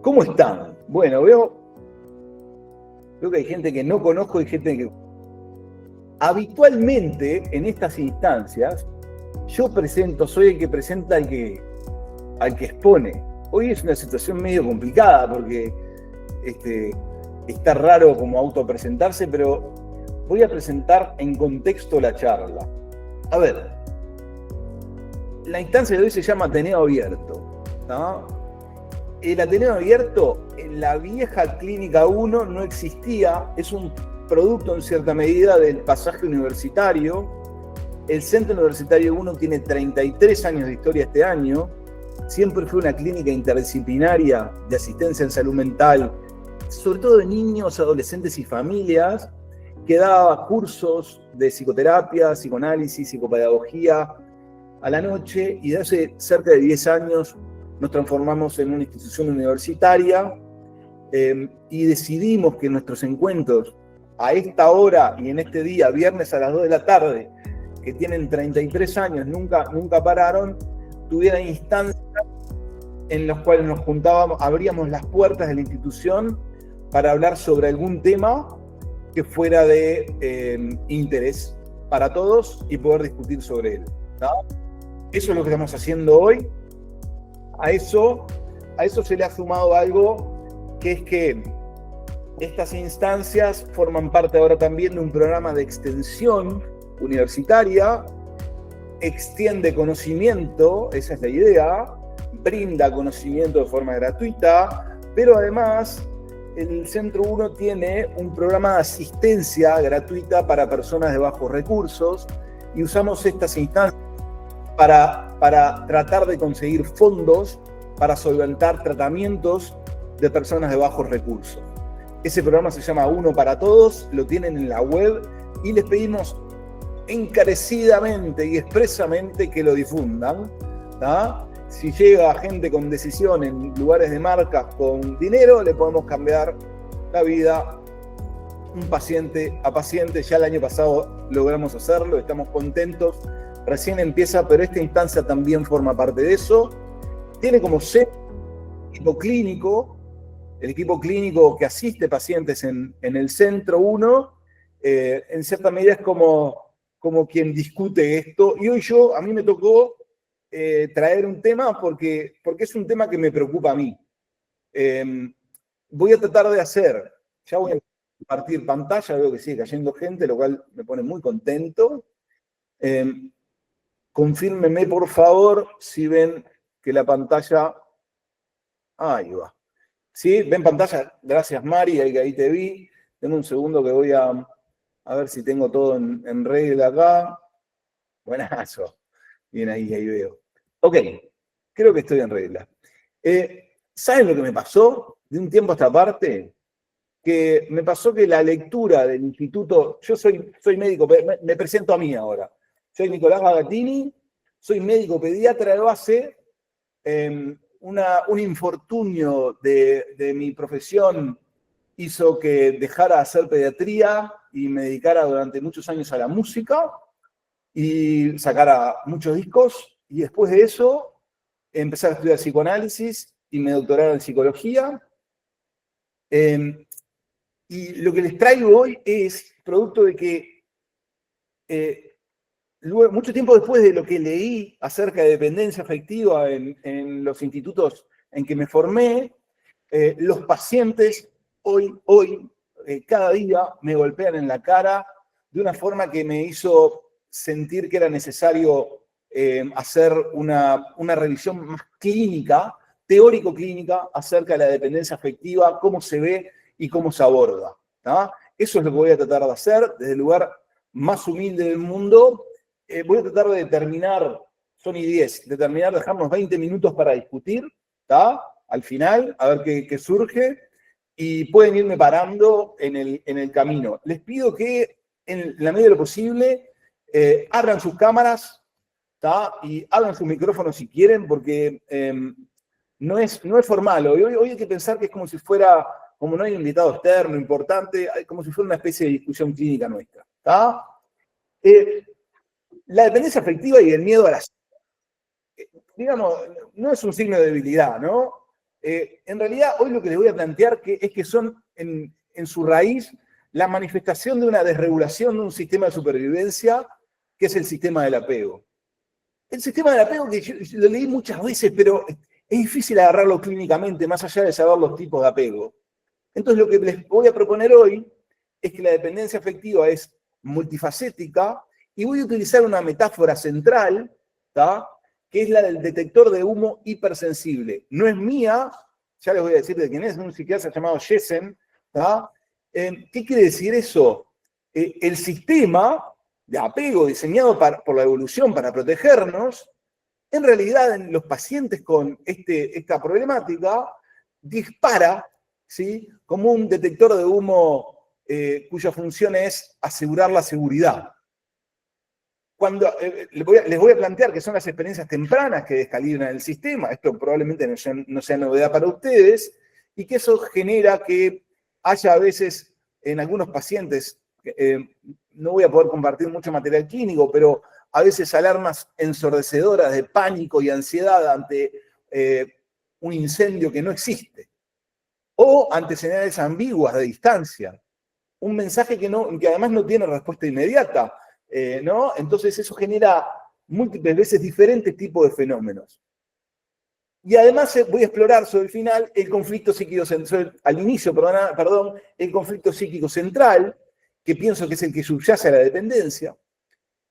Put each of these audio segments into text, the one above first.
¿Cómo están? Bueno, veo que hay gente que no conozco y gente que... Habitualmente, en estas instancias, yo soy el que presenta al que expone. Hoy es una situación medio complicada porque está raro como autopresentarse, pero voy a presentar en contexto la charla. A ver, la instancia de hoy se llama Ateneo Abierto, ¿no? El Ateneo Abierto en la vieja Clínica 1 no existía, es un producto en cierta medida del pasaje universitario. El Centro Universitario 1 tiene 33 años de historia este año, siempre fue una clínica interdisciplinaria de asistencia en salud mental, sobre todo de niños, adolescentes y familias, que daba cursos de psicoterapia, psicoanálisis, psicopedagogía a la noche, y de hace cerca de 10 años nos transformamos en una institución universitaria y decidimos que nuestros encuentros a esta hora y en este día, viernes a las 2 de la tarde, que tienen 33 años, nunca pararon, tuvieran instancias en las cuales nos juntábamos, abríamos las puertas de la institución para hablar sobre algún tema que fuera de interés para todos y poder discutir sobre él, ¿no? Eso es lo que estamos haciendo hoy. A eso se le ha sumado algo, que es que estas instancias forman parte ahora también de un programa de extensión universitaria, extiende conocimiento, esa es la idea, brinda conocimiento de forma gratuita, pero además el Centro 1 tiene un programa de asistencia gratuita para personas de bajos recursos y usamos estas instancias para tratar de conseguir fondos para solventar tratamientos de personas de bajos recursos. Ese programa se llama Uno para Todos, lo tienen en la web y les pedimos encarecidamente y expresamente que lo difundan, ¿tá? Si llega gente con decisión en lugares de marcas con dinero, le podemos cambiar la vida un paciente a paciente. Ya el año pasado logramos hacerlo, estamos contentos. Recién empieza, pero esta instancia también forma parte de eso. Tiene como sede el equipo clínico que asiste pacientes en el Centro 1, en cierta medida es como quien discute esto. Y hoy a mí me tocó traer un tema porque es un tema que me preocupa a mí. Voy a tratar de hacer, ya voy a compartir pantalla, veo que sigue cayendo gente, lo cual me pone muy contento. Confírmenme, por favor, si ven que la pantalla... Ahí va. ¿Sí? ¿Ven pantalla? Gracias, Mari, ahí te vi. Denme un segundo que voy a ver si tengo todo en regla acá. Buenazo. Bien, ahí veo. Ok, creo que estoy en regla. ¿Saben lo que me pasó de un tiempo a esta parte? Que me pasó que la lectura del instituto... Yo soy médico, me presento a mí ahora. Soy Nicolás Bagatini, soy médico pediatra de base. Un infortunio de mi profesión hizo que dejara de hacer pediatría y me dedicara durante muchos años a la música y sacara muchos discos. Y después de eso empecé a estudiar psicoanálisis y me doctoré en psicología. Y lo que les traigo hoy es producto de que luego, mucho tiempo después de lo que leí acerca de dependencia afectiva en los institutos en que me formé, los pacientes hoy cada día me golpean en la cara de una forma que me hizo sentir que era necesario hacer una revisión más clínica, teórico-clínica, acerca de la dependencia afectiva, cómo se ve y cómo se aborda, ¿tá? Eso es lo que voy a tratar de hacer desde el lugar más humilde del mundo. Voy a tratar de terminar, son y 10, dejarnos 20 minutos para discutir, ¿tá? Al final, a ver qué surge, y pueden irme parando en el camino. Les pido que, en la medida de lo posible, abran sus cámaras, ¿tá? Y abran sus micrófonos si quieren, porque no es formal. Hoy hay que pensar que es como si fuera, como no hay un invitado externo importante, como si fuera una especie de discusión clínica nuestra, ¿tá? La dependencia afectiva y el miedo a la... digamos, no es un signo de debilidad, ¿no? En realidad, hoy lo que les voy a plantear es que son, en su raíz, la manifestación de una desregulación de un sistema de supervivencia, que es el sistema del apego. El sistema del apego, que yo lo leí muchas veces, pero es difícil agarrarlo clínicamente, más allá de saber los tipos de apego. Entonces, lo que les voy a proponer hoy es que la dependencia afectiva es multifacética, y voy a utilizar una metáfora central, ¿tá?, que es la del detector de humo hipersensible. No es mía, ya les voy a decir de quién es un psiquiatra llamado Jessen. ¿Qué quiere decir eso? El sistema de apego diseñado por la evolución para protegernos, en realidad en los pacientes con esta problemática, dispara, ¿sí?, como un detector de humo cuya función es asegurar la seguridad. Cuando les voy a plantear que son las experiencias tempranas que descalibran el sistema, esto probablemente no sea novedad para ustedes, y que eso genera que haya a veces en algunos pacientes, no voy a poder compartir mucho material clínico, pero a veces alarmas ensordecedoras de pánico y ansiedad ante un incendio que no existe, o ante señales ambiguas de distancia, un mensaje que además no tiene respuesta inmediata, ¿no? Entonces eso genera múltiples veces diferentes tipos de fenómenos. Y además voy a explorar sobre el final el conflicto psíquico central, al inicio, perdón, el conflicto psíquico central, que pienso que es el que subyace a la dependencia.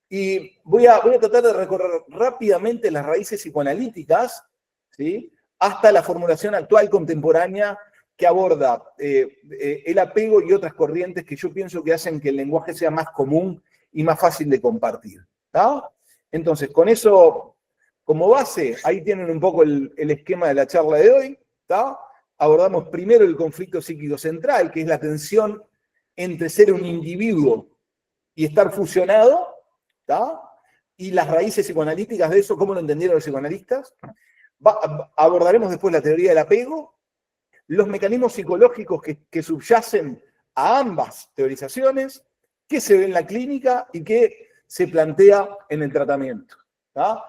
Y voy a tratar de recorrer rápidamente las raíces psicoanalíticas, ¿sí?, hasta la formulación actual contemporánea que aborda el apego y otras corrientes que yo pienso que hacen que el lenguaje sea más común y más fácil de compartir. ¿Tá? Entonces, con eso como base, ahí tienen un poco el esquema de la charla de hoy. ¿Tá? Abordamos primero el conflicto psíquico central, que es la tensión entre ser un individuo y estar fusionado, ¿tá?, y las raíces psicoanalíticas de eso, cómo lo entendieron los psicoanalistas. Abordaremos después la teoría del apego, los mecanismos psicológicos que subyacen a ambas teorizaciones, qué se ve en la clínica y qué se plantea en el tratamiento. ¿Tá?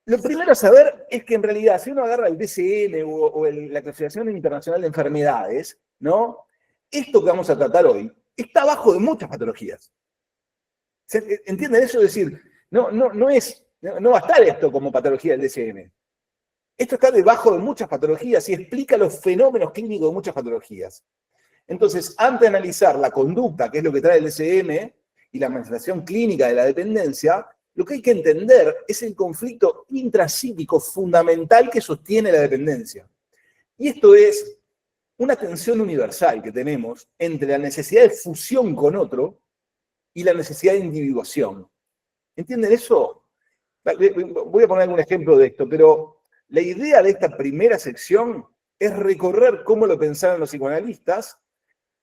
Lo primero a saber es que en realidad, si uno agarra el DSM o la Clasificación Internacional de Enfermedades, ¿no?, esto que vamos a tratar hoy está abajo de muchas patologías. ¿Entienden eso? Es decir, no va a estar esto como patología del DSM. Esto está debajo de muchas patologías y explica los fenómenos clínicos de muchas patologías. Entonces, antes de analizar la conducta, que es lo que trae el DSM, y la manifestación clínica de la dependencia, lo que hay que entender es el conflicto intrapsíquico fundamental que sostiene la dependencia. Y esto es una tensión universal que tenemos entre la necesidad de fusión con otro y la necesidad de individuación. ¿Entienden eso? Voy a poner algún ejemplo de esto, pero la idea de esta primera sección es recorrer cómo lo pensaron los psicoanalistas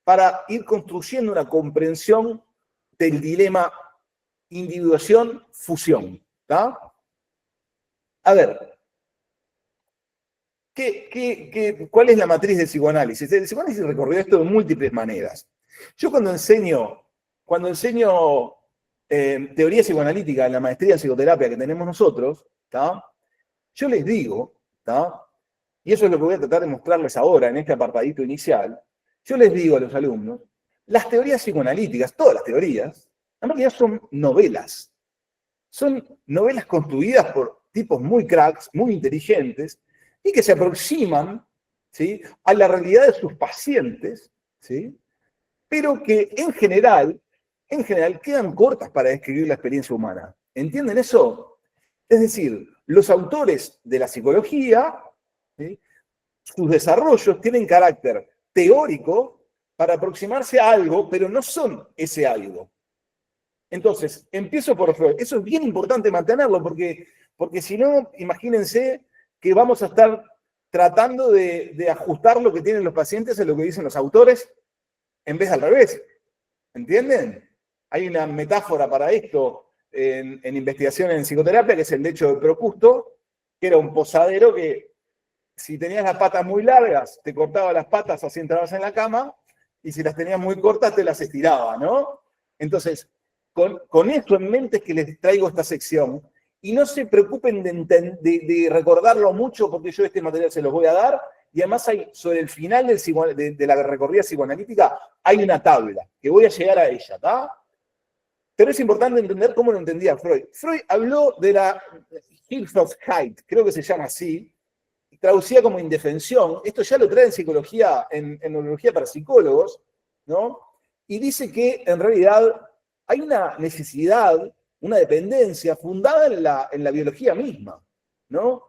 para ir construyendo una comprensión del dilema individuación-fusión. ¿Tá? A ver, ¿cuál es la matriz del psicoanálisis? El psicoanálisis recorrió esto de múltiples maneras. Yo cuando enseño teoría psicoanalítica en la maestría en psicoterapia que tenemos nosotros, ¿tá?, yo les digo, ¿tá?, y eso es lo que voy a tratar de mostrarles ahora en este apartadito inicial, yo les digo a los alumnos, las teorías psicoanalíticas, todas las teorías, en realidad son novelas construidas por tipos muy cracks, muy inteligentes, y que se aproximan, ¿sí?, a la realidad de sus pacientes, ¿sí?, pero que en general quedan cortas para describir la experiencia humana. ¿Entienden eso? Es decir, los autores de la psicología, ¿sí?, sus desarrollos tienen carácter teórico para aproximarse a algo, pero no son ese algo. Entonces, empiezo por Freud. Eso es bien importante mantenerlo, porque si no, imagínense que vamos a estar tratando de ajustar lo que tienen los pacientes a lo que dicen los autores, en vez de al revés. ¿Entienden? Hay una metáfora para esto en investigación en psicoterapia, que es el lecho de Procusto, que era un posadero que, si tenías las patas muy largas, te cortaba las patas, así entrabas en la cama, y si las tenías muy cortas, te las estiraba, ¿no? Entonces, con esto en mente es que les traigo esta sección, y no se preocupen de recordarlo mucho porque yo este material se los voy a dar, y además hay, sobre el final de la recorrida psicoanalítica, hay una tabla, que voy a llegar a ella, ¿está? Pero es importante entender cómo lo entendía Freud. Freud habló de la Hilflosigkeit, creo que se llama así, traducida como indefensión. Esto ya lo trae en psicología, en neurología para psicólogos, ¿no? Y dice que en realidad hay una necesidad, una dependencia fundada en la biología misma, ¿no?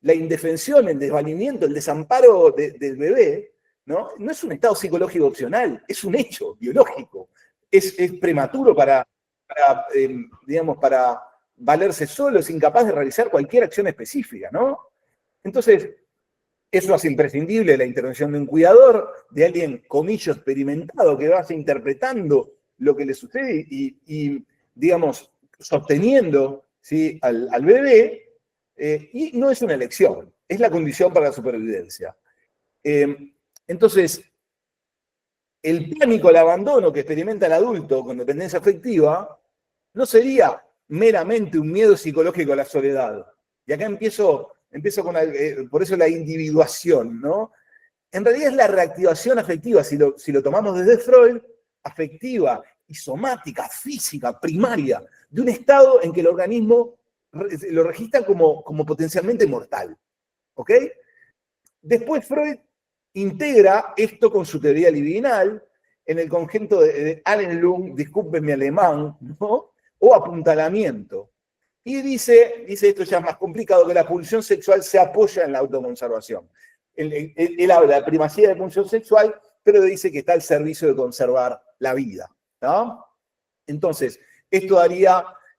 La indefensión, el desvalimiento, el desamparo del bebé, ¿no? No es un estado psicológico opcional, es un hecho biológico. Es prematuro digamos, para valerse solo, es incapaz de realizar cualquier acción específica, ¿no? Entonces, eso hace imprescindible la intervención de un cuidador, de alguien, comillo, experimentado, que vaya interpretando lo que le sucede y digamos, sosteniendo, ¿sí?, al bebé, y no es una elección, es la condición para la supervivencia. Entonces, el pánico al abandono que experimenta el adulto con dependencia afectiva no sería meramente un miedo psicológico a la soledad. Y acá empiezo con por eso la individuación, ¿no? En realidad es la reactivación afectiva, si lo tomamos desde Freud, afectiva y somática, física, primaria, de un estado en que el organismo lo registra como potencialmente mortal. ¿Ok? Después Freud integra esto con su teoría libidinal en el conjunto de Allen-Lung, disculpen mi alemán, ¿no?, o apuntalamiento. Y dice esto ya es más complicado, que la pulsión sexual se apoya en la autoconservación. Él habla de primacía de pulsión sexual, pero dice que está al servicio de conservar la vida, ¿no? Entonces, esto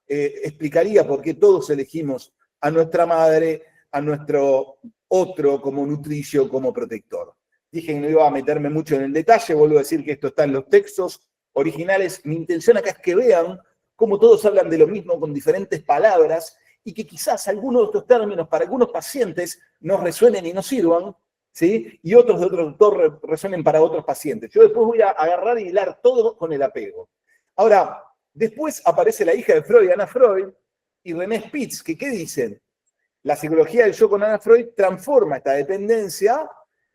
explicaría por qué todos elegimos a nuestra madre, a nuestro otro como nutricio, como protector. Dije que no iba a meterme mucho en el detalle, vuelvo a decir que esto está en los textos originales. Mi intención acá es que vean cómo todos hablan de lo mismo con diferentes palabras y que quizás algunos de estos términos para algunos pacientes nos resuenen y nos sirvan, ¿sí?, y otros de otro autor resuenen para otros pacientes. Yo después voy a agarrar y hilar todo con el apego. Ahora, después aparece la hija de Freud, Anna Freud, y René Spitz, que ¿qué dicen? La psicología del yo con Anna Freud transforma esta dependencia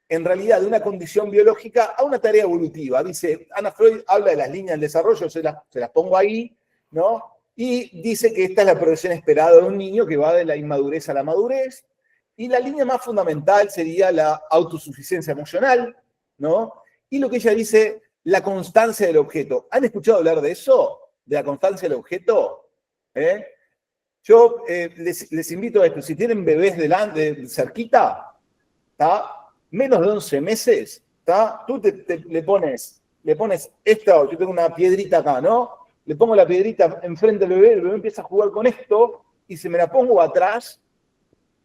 en realidad de una condición biológica a una tarea evolutiva. Dice, Anna Freud habla de las líneas del desarrollo, se las pongo ahí, ¿no? Y dice que esta es la progresión esperada de un niño que va de la inmadurez a la madurez. Y la línea más fundamental sería la autosuficiencia emocional, ¿no? Y lo que ella dice, la constancia del objeto. ¿Han escuchado hablar de eso? ¿De la constancia del objeto? Yo les invito a esto. Si tienen bebés cerquita, ¿tá?, menos de 11 meses, ¿tá?, tú le pones esto. Yo tengo una piedrita acá, ¿no? Le pongo la piedrita enfrente del bebé, el bebé empieza a jugar con esto, y si me la pongo atrás,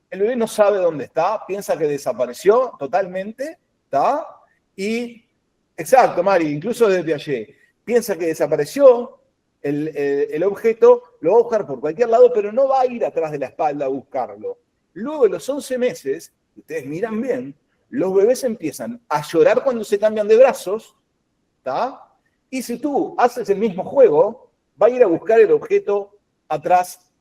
el bebé no sabe dónde está, piensa que desapareció totalmente, ¿está? Y, exacto, Mari, incluso desde Piaget, piensa que desapareció el objeto, lo va a buscar por cualquier lado, pero no va a ir atrás de la espalda a buscarlo. Luego de los 11 meses, ustedes miran bien, los bebés empiezan a llorar cuando se cambian de brazos, ¿está? Y si tú haces el mismo juego, va a ir a buscar el objeto atrás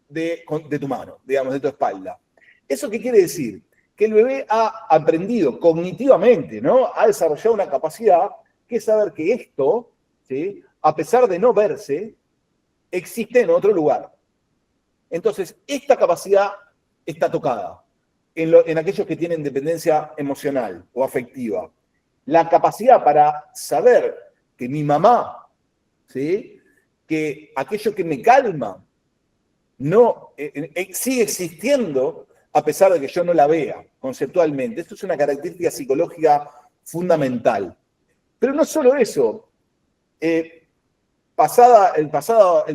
de tu mano, digamos, de tu espalda. ¿Eso qué quiere decir? Que el bebé ha aprendido cognitivamente, ¿no? Ha desarrollado una capacidad que es saber que esto, ¿sí?, a pesar de no verse, existe en otro lugar. Entonces, esta capacidad está tocada en aquellos que tienen dependencia emocional o afectiva. La capacidad para saber que mi mamá, ¿sí?, que aquello que me calma, no sigue existiendo a pesar de que yo no la vea conceptualmente. Esto es una característica psicológica fundamental. Pero no solo eso. El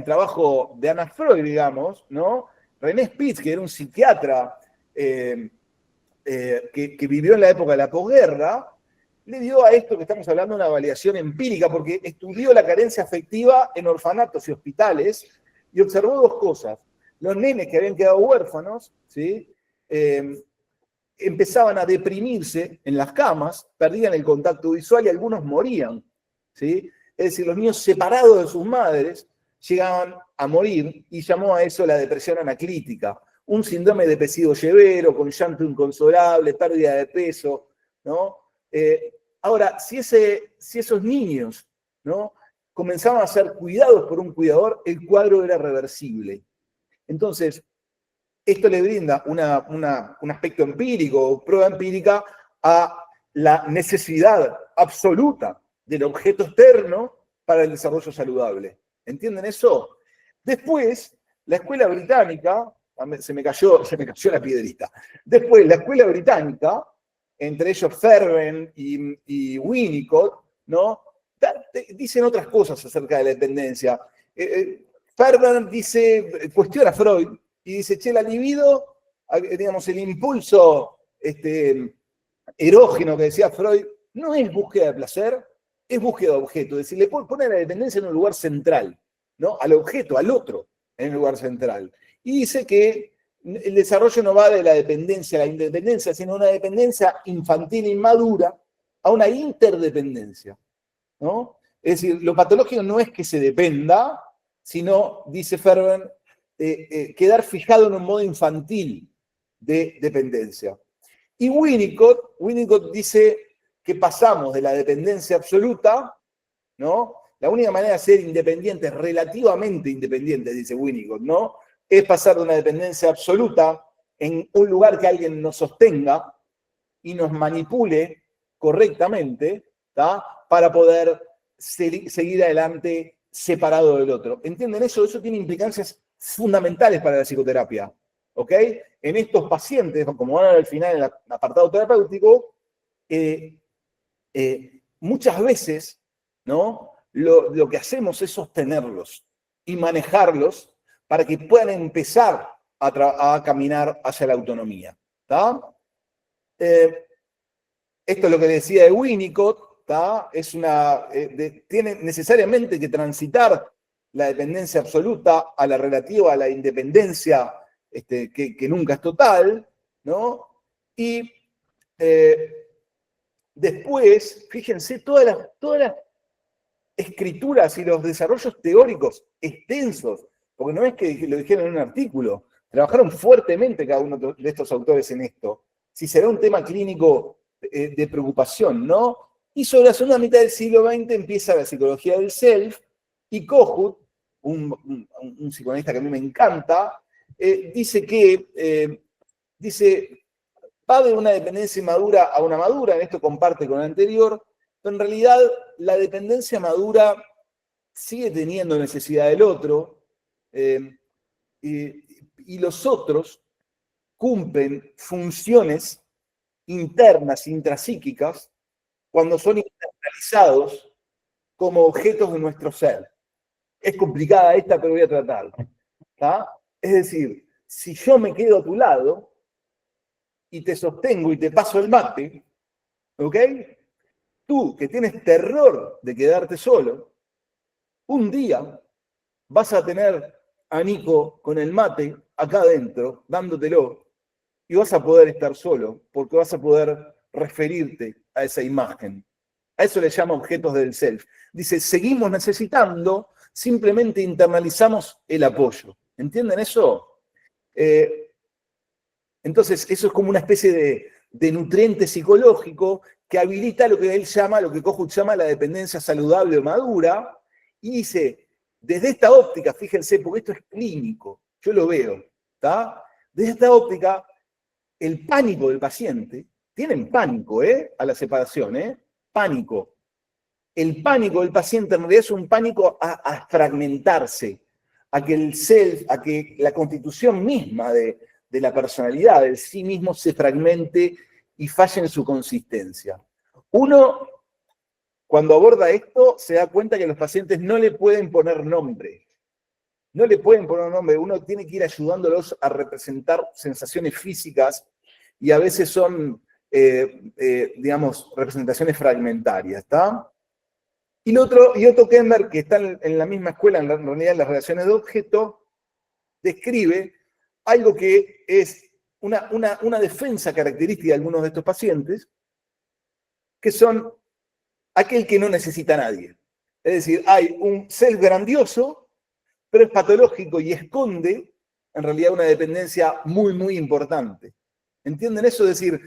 trabajo de Anna Freud, digamos, ¿no?, René Spitz, que era un psiquiatra que vivió en la época de la posguerra, le dio a esto que estamos hablando una validación empírica, porque estudió la carencia afectiva en orfanatos y hospitales y observó dos cosas. Los nenes que habían quedado huérfanos, ¿sí?, empezaban a deprimirse en las camas, perdían el contacto visual y algunos morían, ¿sí? Es decir, los niños separados de sus madres llegaban a morir y llamó a eso la depresión anaclítica, un síndrome depresivo severo, con llanto inconsolable, pérdida de peso, ¿no? Ahora, si esos niños, ¿no?, comenzaban a ser cuidados por un cuidador, el cuadro era reversible. Entonces, esto le brinda un aspecto empírico, prueba empírica, a la necesidad absoluta del objeto externo para el desarrollo saludable. ¿Entienden eso? Después, la escuela británica, se me cayó la piedrita. Después, la escuela británica, entre ellos Ferben y Winnicott, ¿no?, dicen otras cosas acerca de la dependencia. Ferben cuestiona a Freud y dice, che, la libido, digamos, el impulso erógeno que decía Freud, no es búsqueda de placer, es búsqueda de objeto. Es decir, le pone la dependencia en un lugar central, ¿no?, al objeto, al otro, en un lugar central. Y dice que el desarrollo no va de la dependencia a la independencia, sino una dependencia infantil inmadura a una interdependencia, ¿no? Es decir, lo patológico no es que se dependa, sino, dice Ferben, quedar fijado en un modo infantil de dependencia. Y Winnicott dice que pasamos de la dependencia absoluta, ¿no? La única manera de ser independientes, relativamente independientes, dice Winnicott, ¿no?, es pasar de una dependencia absoluta en un lugar que alguien nos sostenga y nos manipule correctamente, ¿tá?, para poder seguir adelante separado del otro. ¿Entienden eso? Eso tiene implicancias fundamentales para la psicoterapia, ¿ok? En estos pacientes, como van a ver al final en el apartado terapéutico, muchas veces, ¿no?, lo que hacemos es sostenerlos y manejarlos para que puedan empezar a caminar hacia la autonomía. ¿Tá? Esto es lo que decía de Winnicott, ¿tá? Tiene necesariamente que transitar la dependencia absoluta a la relativa, a la independencia que nunca es total, ¿no? Y después, fíjense, todas las escrituras y los desarrollos teóricos extensos, porque no es que lo dijeron en un artículo, trabajaron fuertemente cada uno de estos autores en esto, si será un tema clínico de preocupación, ¿no? Y sobre la segunda mitad del siglo XX empieza la psicología del self, y Kohut, un psicoanalista que a mí me encanta, dice, va de una dependencia inmadura a una madura, en esto comparte con el anterior, pero en realidad la dependencia madura sigue teniendo necesidad del otro, y los otros cumplen funciones internas, intrapsíquicas, cuando son internalizados como objetos de nuestro ser. Es complicada esta, pero voy a tratar. ¿Tá? Es decir, si yo me quedo a tu lado y te sostengo y te paso el mate, ¿ok? Tú, que tienes terror de quedarte solo, un día vas a tener a Nico con el mate acá adentro, dándotelo, y vas a poder estar solo, porque vas a poder referirte a esa imagen. A eso le llama objetos del self. Dice, seguimos necesitando, simplemente internalizamos el apoyo. ¿Entienden eso? Entonces, eso es como una especie de nutriente psicológico que habilita lo que él llama, lo que Kohut llama la dependencia saludable o madura, y dice, desde esta óptica, fíjense, porque esto es clínico, yo lo veo, ¿tá? Desde esta óptica, el pánico del paciente, tienen pánico, a la separación, pánico. El pánico del paciente en realidad es un pánico a fragmentarse, a que el self, a que la constitución misma de la personalidad, del sí mismo, se fragmente y falle en su consistencia. Uno, cuando aborda esto, se da cuenta que los pacientes no le pueden poner nombre. No le pueden poner nombre. Uno tiene que ir ayudándolos a representar sensaciones físicas y a veces son, digamos, representaciones fragmentarias, ¿está? Y Otto Kemper, que está en la misma escuela, en realidad en las relaciones de objeto, describe algo que es una defensa característica de algunos de estos pacientes, que son aquel que no necesita a nadie. Es decir, hay un self grandioso pero es patológico y esconde en realidad una dependencia muy, muy importante. ¿Entienden eso? Es decir,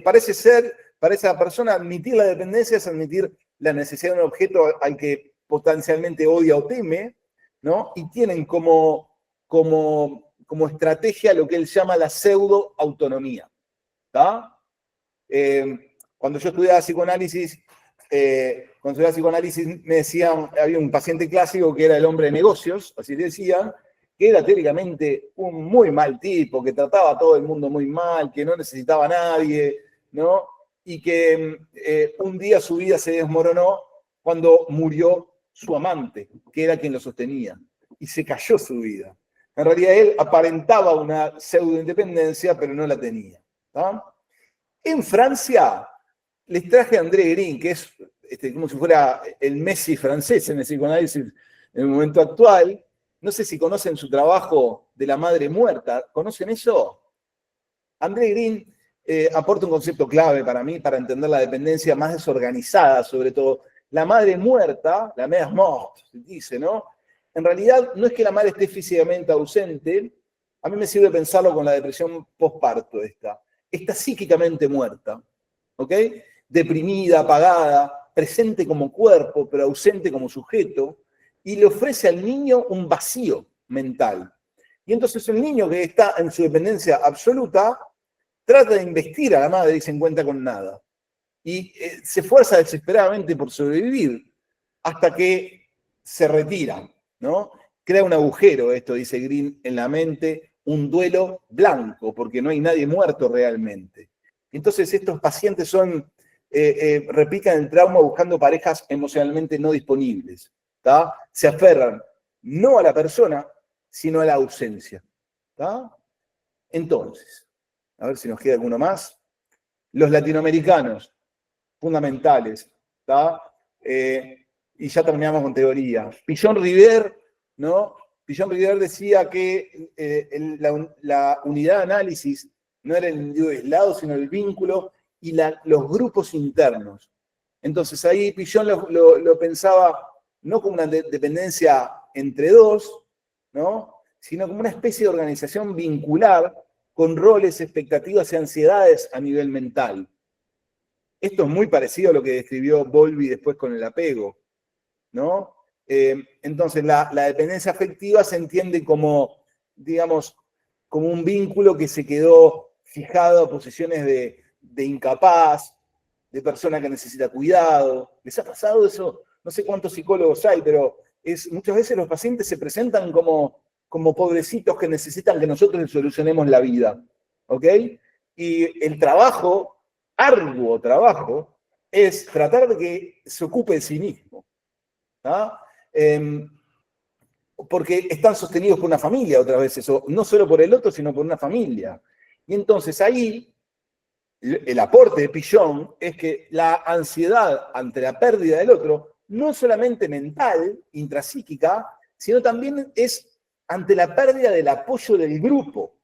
parece ser, para esa persona, admitir la dependencia es admitir la necesidad de un objeto al que potencialmente odia o teme, ¿no? Y tienen como estrategia lo que él llama la pseudo-autonomía. Cuando yo estudiaba psicoanálisis, me decían, había un paciente clásico que era el hombre de negocios, así decían, que era teóricamente un muy mal tipo, que trataba a todo el mundo muy mal, que no necesitaba a nadie, ¿no? Y que un día su vida se desmoronó cuando murió su amante, que era quien lo sostenía, y se cayó su vida. En realidad él aparentaba una pseudo-independencia, pero no la tenía. ¿Tá? En Francia, les traje a André Green, que es como si fuera el Messi francés en el psicoanálisis en el momento actual. No sé si conocen su trabajo de la madre muerta. ¿Conocen eso? André Green aporta un concepto clave para mí, para entender la dependencia más desorganizada, sobre todo. La madre muerta, la mère morte, se dice, ¿no? En realidad, no es que la madre esté físicamente ausente. A mí me sirve pensarlo con la depresión postparto esta. Está psíquicamente muerta, ¿ok? Deprimida, apagada, presente como cuerpo, pero ausente como sujeto, y le ofrece al niño un vacío mental. Y entonces el niño que está en su dependencia absoluta trata de investir a la madre y se encuentra con nada. Y se esfuerza desesperadamente por sobrevivir hasta que se retira, ¿no? Crea un agujero, esto dice Green, en la mente, un duelo blanco, porque no hay nadie muerto realmente. Entonces estos pacientes replican el trauma buscando parejas emocionalmente no disponibles. ¿Tá? Se aferran no a la persona, sino a la ausencia. ¿Tá? Entonces, a ver si nos queda alguno más. Los latinoamericanos, fundamentales. ¿Tá? Y ya terminamos con teoría. Pillon Rivière, ¿no? Pillon Rivière decía que la unidad de análisis no era el individuo aislado, sino el vínculo y los grupos internos. Entonces ahí Pillon lo pensaba no como una dependencia entre dos, ¿no? Sino como una especie de organización vincular con roles, expectativas y ansiedades a nivel mental. Esto es muy parecido a lo que describió Bowlby después con el apego, ¿no? Entonces la dependencia afectiva se entiende como, digamos, como un vínculo que se quedó fijado a posiciones de incapaz, de persona que necesita cuidado. ¿Les ha pasado eso? No sé cuántos psicólogos hay, pero muchas veces los pacientes se presentan como pobrecitos que necesitan que nosotros les solucionemos la vida, ¿ok? Y el trabajo, arduo trabajo, es tratar de que se ocupe de sí mismo. ¿Ah? Porque están sostenidos por una familia otras veces, o no solo por el otro, sino por una familia. Y entonces ahí el aporte de Pillon es que la ansiedad ante la pérdida del otro no es solamente mental, intrapsíquica, sino también es ante la pérdida del apoyo del grupo.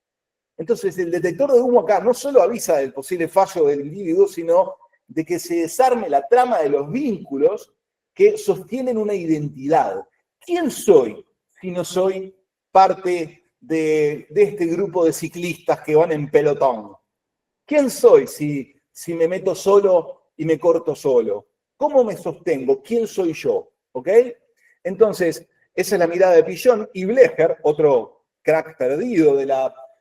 Entonces el detector de humo acá no solo avisa del posible fallo del individuo, sino de que se desarme la trama de los vínculos que sostienen una identidad. ¿Quién soy si no soy parte de este grupo de ciclistas que van en pelotón? ¿Quién soy si me meto solo y me corto solo? ¿Cómo me sostengo? ¿Quién soy yo? ¿Ok? Entonces, esa es la mirada de Pillon. Y Blecher, otro crack perdido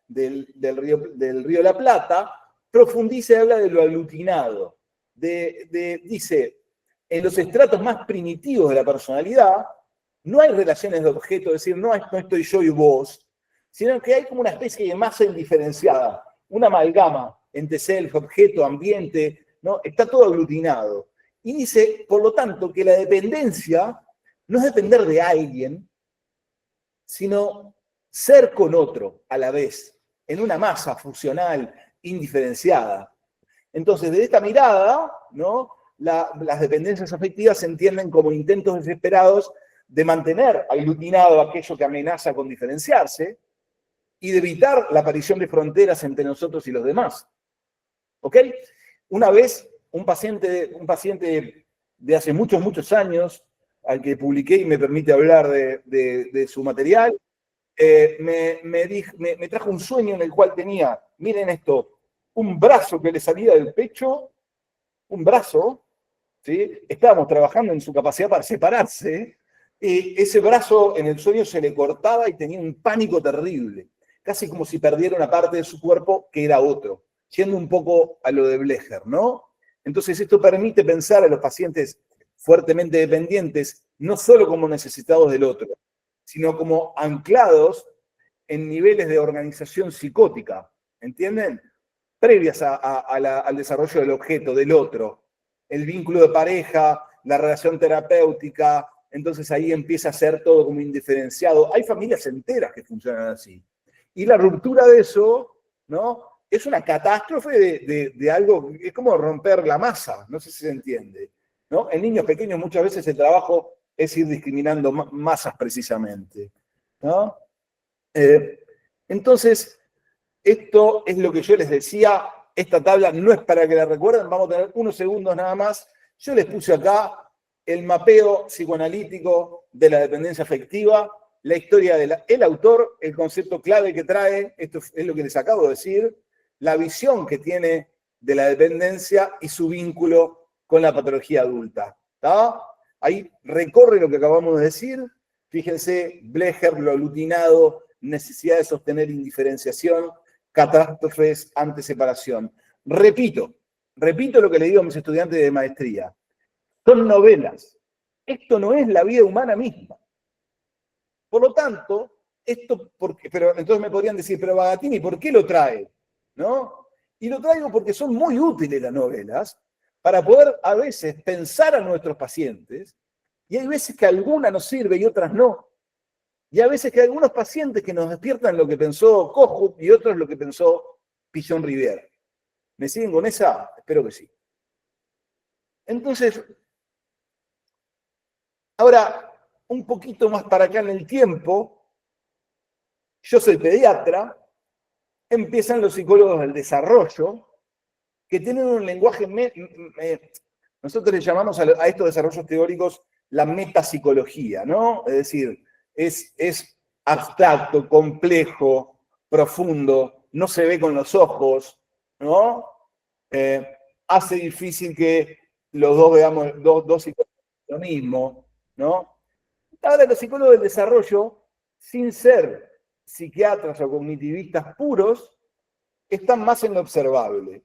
del río de la Plata, profundiza y habla de lo aglutinado. Dice, en los estratos más primitivos de la personalidad, no hay relaciones de objeto, es decir, no estoy yo y vos, sino que hay como una especie de masa indiferenciada, una amalgama entre self, objeto, ambiente, ¿no? Está todo aglutinado. Y dice, por lo tanto, que la dependencia no es depender de alguien, sino ser con otro a la vez, en una masa fusional, indiferenciada. Entonces, de esta mirada, ¿no? Las dependencias afectivas se entienden como intentos desesperados de mantener aglutinado aquello que amenaza con diferenciarse y de evitar la aparición de fronteras entre nosotros y los demás. ¿Ok? Una vez, un paciente de hace muchos, muchos años, al que publiqué y me permite hablar de su material, me trajo un sueño en el cual tenía, miren esto, un brazo que le salía del pecho, un brazo, ¿sí? Estábamos trabajando en su capacidad para separarse, y ese brazo en el sueño se le cortaba y tenía un pánico terrible, casi como si perdiera una parte de su cuerpo que era otro, siendo un poco a lo de Blecher, ¿no? Entonces esto permite pensar a los pacientes fuertemente dependientes, no solo como necesitados del otro, sino como anclados en niveles de organización psicótica, ¿entienden? Previas al desarrollo del objeto, del otro, el vínculo de pareja, la relación terapéutica, entonces ahí empieza a ser todo como indiferenciado. Hay familias enteras que funcionan así. Y la ruptura de eso, ¿no? Es una catástrofe de algo, es como romper la masa, no sé si se entiende, ¿no? En niños pequeños muchas veces el trabajo es ir discriminando masas precisamente, ¿no? Entonces, esto es lo que yo les decía, esta tabla no es para que la recuerden, vamos a tener unos segundos nada más. Yo les puse acá el mapeo psicoanalítico de la dependencia afectiva, la historia del autor, el concepto clave que trae, esto es lo que les acabo de decir, la visión que tiene de la dependencia y su vínculo con la patología adulta. ¿Tá? Ahí recorre lo que acabamos de decir. Fíjense, Blecher, lo aglutinado, necesidad de sostener indiferenciación, catástrofes ante separación. Repito lo que le digo a mis estudiantes de maestría. Son novelas. Esto no es la vida humana misma. Por lo tanto, pero entonces me podrían decir, pero Bagatini, ¿por qué lo trae? ¿No? Y lo traigo porque son muy útiles las novelas para poder a veces pensar a nuestros pacientes, y hay veces que alguna nos sirve y otras no. Y a veces que hay algunos pacientes que nos despiertan lo que pensó Kohut y otros lo que pensó Pichon Rivière. ¿Me siguen con esa? Espero que sí. Entonces, ahora, un poquito más para acá en el tiempo, yo soy pediatra, empiezan los psicólogos del desarrollo, que tienen un lenguaje, nosotros le llamamos a estos desarrollos teóricos la metapsicología, ¿no? Es decir, es abstracto, complejo, profundo, no se ve con los ojos, ¿no? Hace difícil que los dos veamos, dos psicólogos lo mismo, ¿no? Ahora los psicólogos del desarrollo, sin ser psiquiatras o cognitivistas puros, están más en lo observable.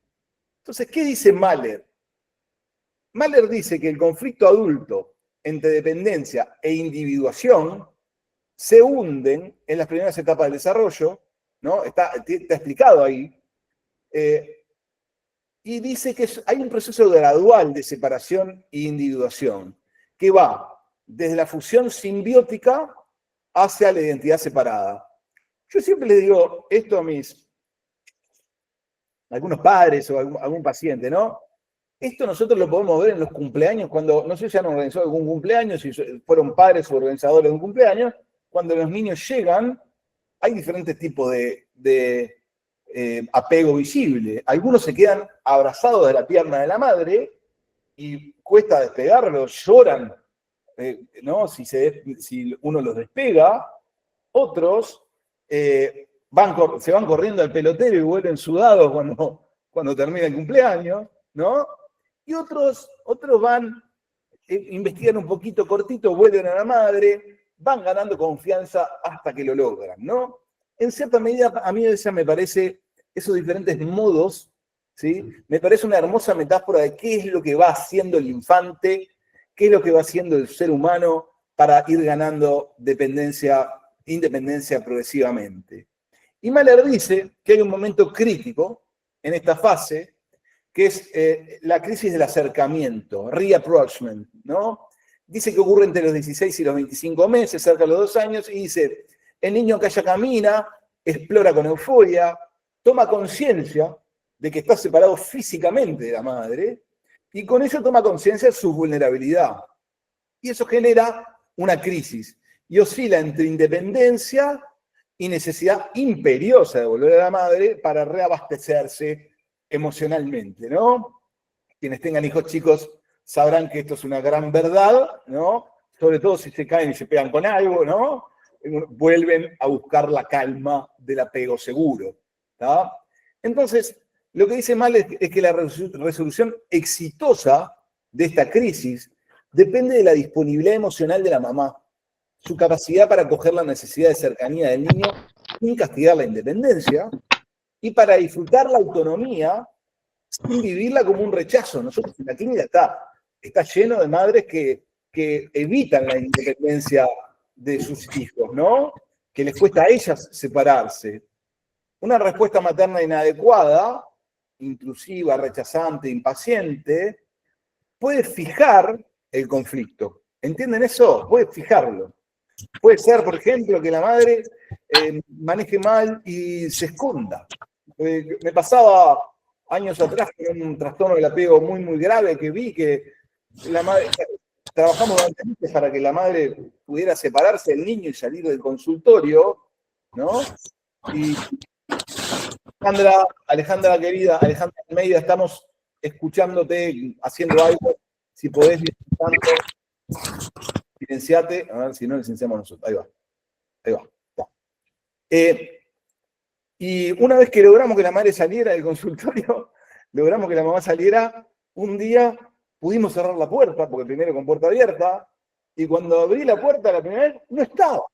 Entonces, ¿qué dice Mahler? Mahler dice que el conflicto adulto entre dependencia e individuación se hunden en las primeras etapas del desarrollo, ¿no? Está explicado ahí. Y dice que hay un proceso gradual de separación e individuación, que va desde la fusión simbiótica hacia la identidad separada. Yo siempre le digo esto a algunos padres o algún paciente, ¿no? Esto nosotros lo podemos ver en los cumpleaños, cuando, no sé si han organizado algún cumpleaños, si fueron padres o organizadores de un cumpleaños, cuando los niños llegan, hay diferentes tipos de apego visible. Algunos se quedan abrazados de la pierna de la madre y cuesta despegarlos, lloran, ¿no? Si uno los despega. Otros se van corriendo al pelotero y vuelven sudados cuando termina el cumpleaños, ¿no? Y otros van, investigan un poquito cortito, vuelven a la madre, van ganando confianza hasta que lo logran, ¿no? En cierta medida, a mí esa me parece, esos diferentes modos, ¿sí? Me parece una hermosa metáfora de qué es lo que va haciendo el infante, qué es lo que va haciendo el ser humano para ir ganando independencia progresivamente. Y Mahler dice que hay un momento crítico en esta fase, que es la crisis del acercamiento, reapproachment, ¿no? Dice que ocurre entre los 16 y los 25 meses, cerca de los 2 años, y dice, el niño que ya camina, explora con euforia, toma conciencia de que está separado físicamente de la madre, y con ello toma conciencia de su vulnerabilidad. Y eso genera una crisis, y oscila entre independencia y necesidad imperiosa de volver a la madre para reabastecerse emocionalmente, ¿no? Quienes tengan hijos chicos sabrán que esto es una gran verdad, ¿no? sobre todo si se caen y se pegan con algo, ¿no? Vuelven a buscar la calma del apego seguro. ¿Tá? Entonces, lo que dice Mal es que la resolución exitosa de esta crisis depende de la disponibilidad emocional de la mamá, su capacidad para acoger la necesidad de cercanía del niño sin castigar la independencia y para disfrutar la autonomía sin vivirla como un rechazo. Nosotros en la clínica está lleno de madres que evitan la independencia de sus hijos, ¿no? Que les cuesta a ellas separarse. Una respuesta materna inadecuada, intrusiva, rechazante, impaciente, puede fijar el conflicto. ¿Entienden eso? Puede fijarlo. Puede ser, por ejemplo, que la madre maneje mal y se esconda. Me pasaba años atrás con un trastorno del apego muy, muy grave que vi que la madre, trabajamos durante meses para que la madre pudiera separarse del niño y salir del consultorio, ¿no? Y Alejandra querida, Alejandra Almeida, estamos escuchándote, haciendo algo, si podés, silenciate, a ver si no licenciamos nosotros, ahí va. Y una vez que logramos que la madre saliera del consultorio, logramos que la mamá saliera, un día pudimos cerrar la puerta, porque primero con puerta abierta, y cuando abrí la puerta la primera vez, no estaba.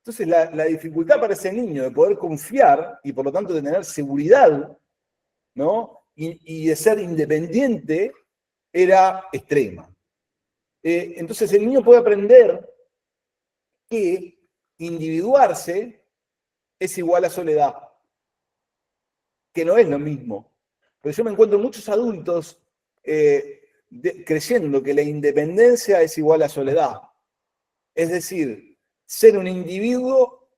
Entonces la dificultad para ese niño de poder confiar y por lo tanto de tener seguridad, ¿no? Y de ser independiente era extrema. Entonces el niño puede aprender que individuarse es igual a soledad, que no es lo mismo. Pero yo me encuentro muchos adultos creyendo que la independencia es igual a soledad. Es decir, ser un individuo,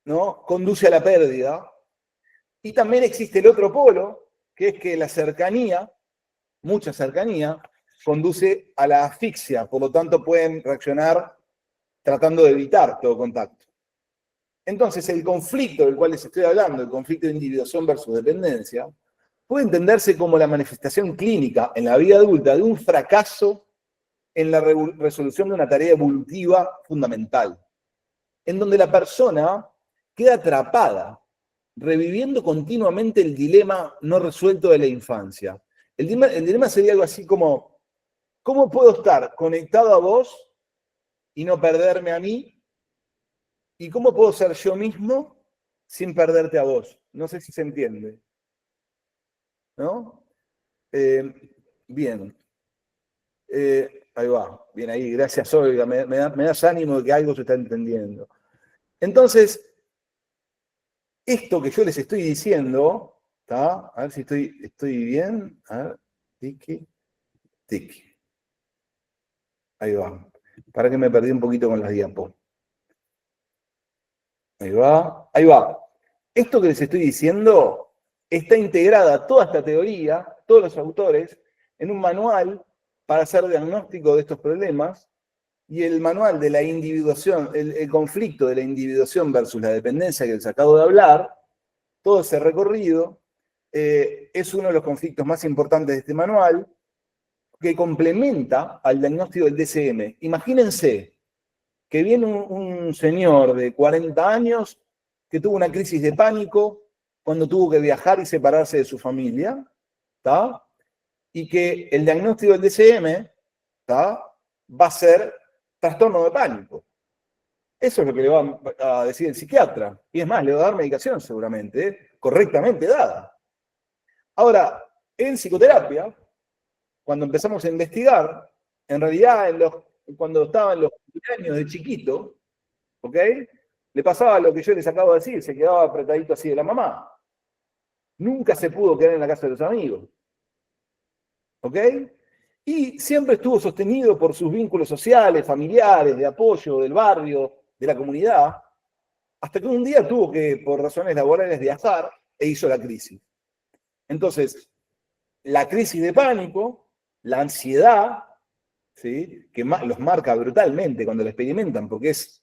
¿no?, conduce a la pérdida. Y también existe el otro polo, que es que la cercanía, mucha cercanía, conduce a la asfixia. Por lo tanto, pueden reaccionar tratando de evitar todo contacto. Entonces, el conflicto del cual les estoy hablando, el conflicto de individuación versus dependencia, puede entenderse como la manifestación clínica en la vida adulta de un fracaso en la resolución de una tarea evolutiva fundamental, en donde la persona queda atrapada, reviviendo continuamente el dilema no resuelto de la infancia. El dilema sería algo así como, ¿cómo puedo estar conectado a vos y no perderme a mí? ¿Y cómo puedo ser yo mismo sin perderte a vos? No sé si se entiende. ¿No? Bien. Ahí va. Bien ahí. Gracias, Olga. Me das ánimo de que algo se está entendiendo. Entonces, esto que yo les estoy diciendo, ¿tá? A ver si estoy bien. A ver. Tiki. Ahí va. Para que me perdí un poquito con las diapos. Ahí va. Esto que les estoy diciendo está integrada toda esta teoría, todos los autores, en un manual para hacer diagnóstico de estos problemas, y el manual de la individuación, el conflicto de la individuación versus la dependencia que les acabo de hablar, todo ese recorrido, es uno de los conflictos más importantes de este manual, que complementa al diagnóstico del DSM. Imagínense que viene un señor de 40 años que tuvo una crisis de pánico cuando tuvo que viajar y separarse de su familia, ¿tá? Y que el diagnóstico del DSM, ¿tá?, va a ser trastorno de pánico. Eso es lo que le va a decir el psiquiatra. Y es más, le va a dar medicación seguramente, correctamente dada. Ahora, en psicoterapia, cuando empezamos a investigar, en realidad cuando estaba en los años de chiquito, ¿ok?, le pasaba lo que yo les acabo de decir, se quedaba apretadito así de la mamá. Nunca se pudo quedar en la casa de los amigos. ¿Ok? Y siempre estuvo sostenido por sus vínculos sociales, familiares, de apoyo, del barrio, de la comunidad, hasta que un día tuvo que, por razones laborales, viajar e hizo la crisis. Entonces, la crisis de pánico, la ansiedad, ¿sí?, que los marca brutalmente cuando la experimentan, porque es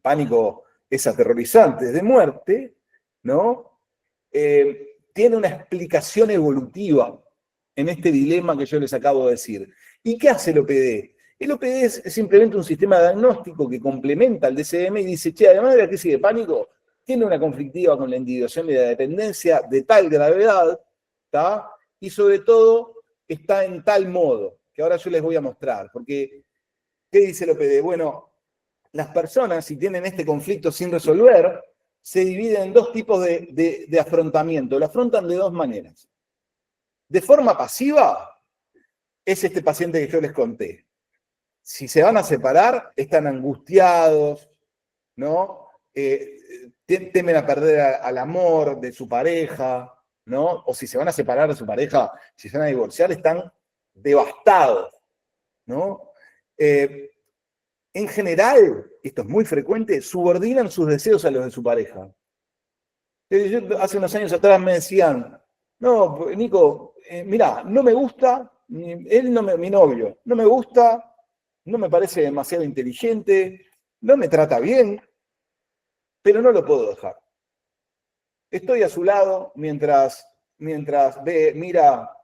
pánico, es aterrorizante, es de muerte, ¿no? Tiene una explicación evolutiva en este dilema que yo les acabo de decir. ¿Y qué hace el OPD? El OPD es simplemente un sistema diagnóstico que complementa al DCM y dice, che, además de la crisis de pánico, tiene una conflictiva con la individuación y la dependencia de tal gravedad, ¿tá? Y sobre todo está en tal modo, que ahora yo les voy a mostrar, porque, ¿qué dice el OPD? Bueno, las personas, si tienen este conflicto sin resolver, se dividen en dos tipos de afrontamiento. Lo afrontan de dos maneras. De forma pasiva, es este paciente que yo les conté. Si se van a separar, están angustiados, ¿no? Temen a perder al amor de su pareja, ¿no? O si se van a separar de su pareja, si se van a divorciar, están devastados, ¿no? En general, esto es muy frecuente, subordinan sus deseos a los de su pareja. Hace unos años atrás me decían, no, Nico, mirá, no me gusta, él no mi novio, no me gusta, no me parece demasiado inteligente, no me trata bien, pero no lo puedo dejar. Estoy a su lado mientras mira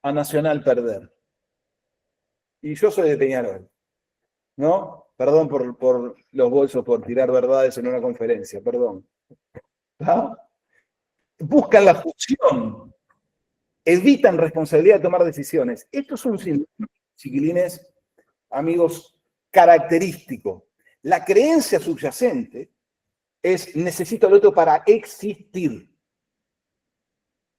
a Nacional perder. Y yo soy de Peñarol, ¿no? Perdón por los bolsos, por tirar verdades en una conferencia, perdón. ¿Ah? Buscan la fusión, evitan responsabilidad de tomar decisiones. Esto es un síndrome, chiquilines, amigos, característico. La creencia subyacente es necesito al otro para existir.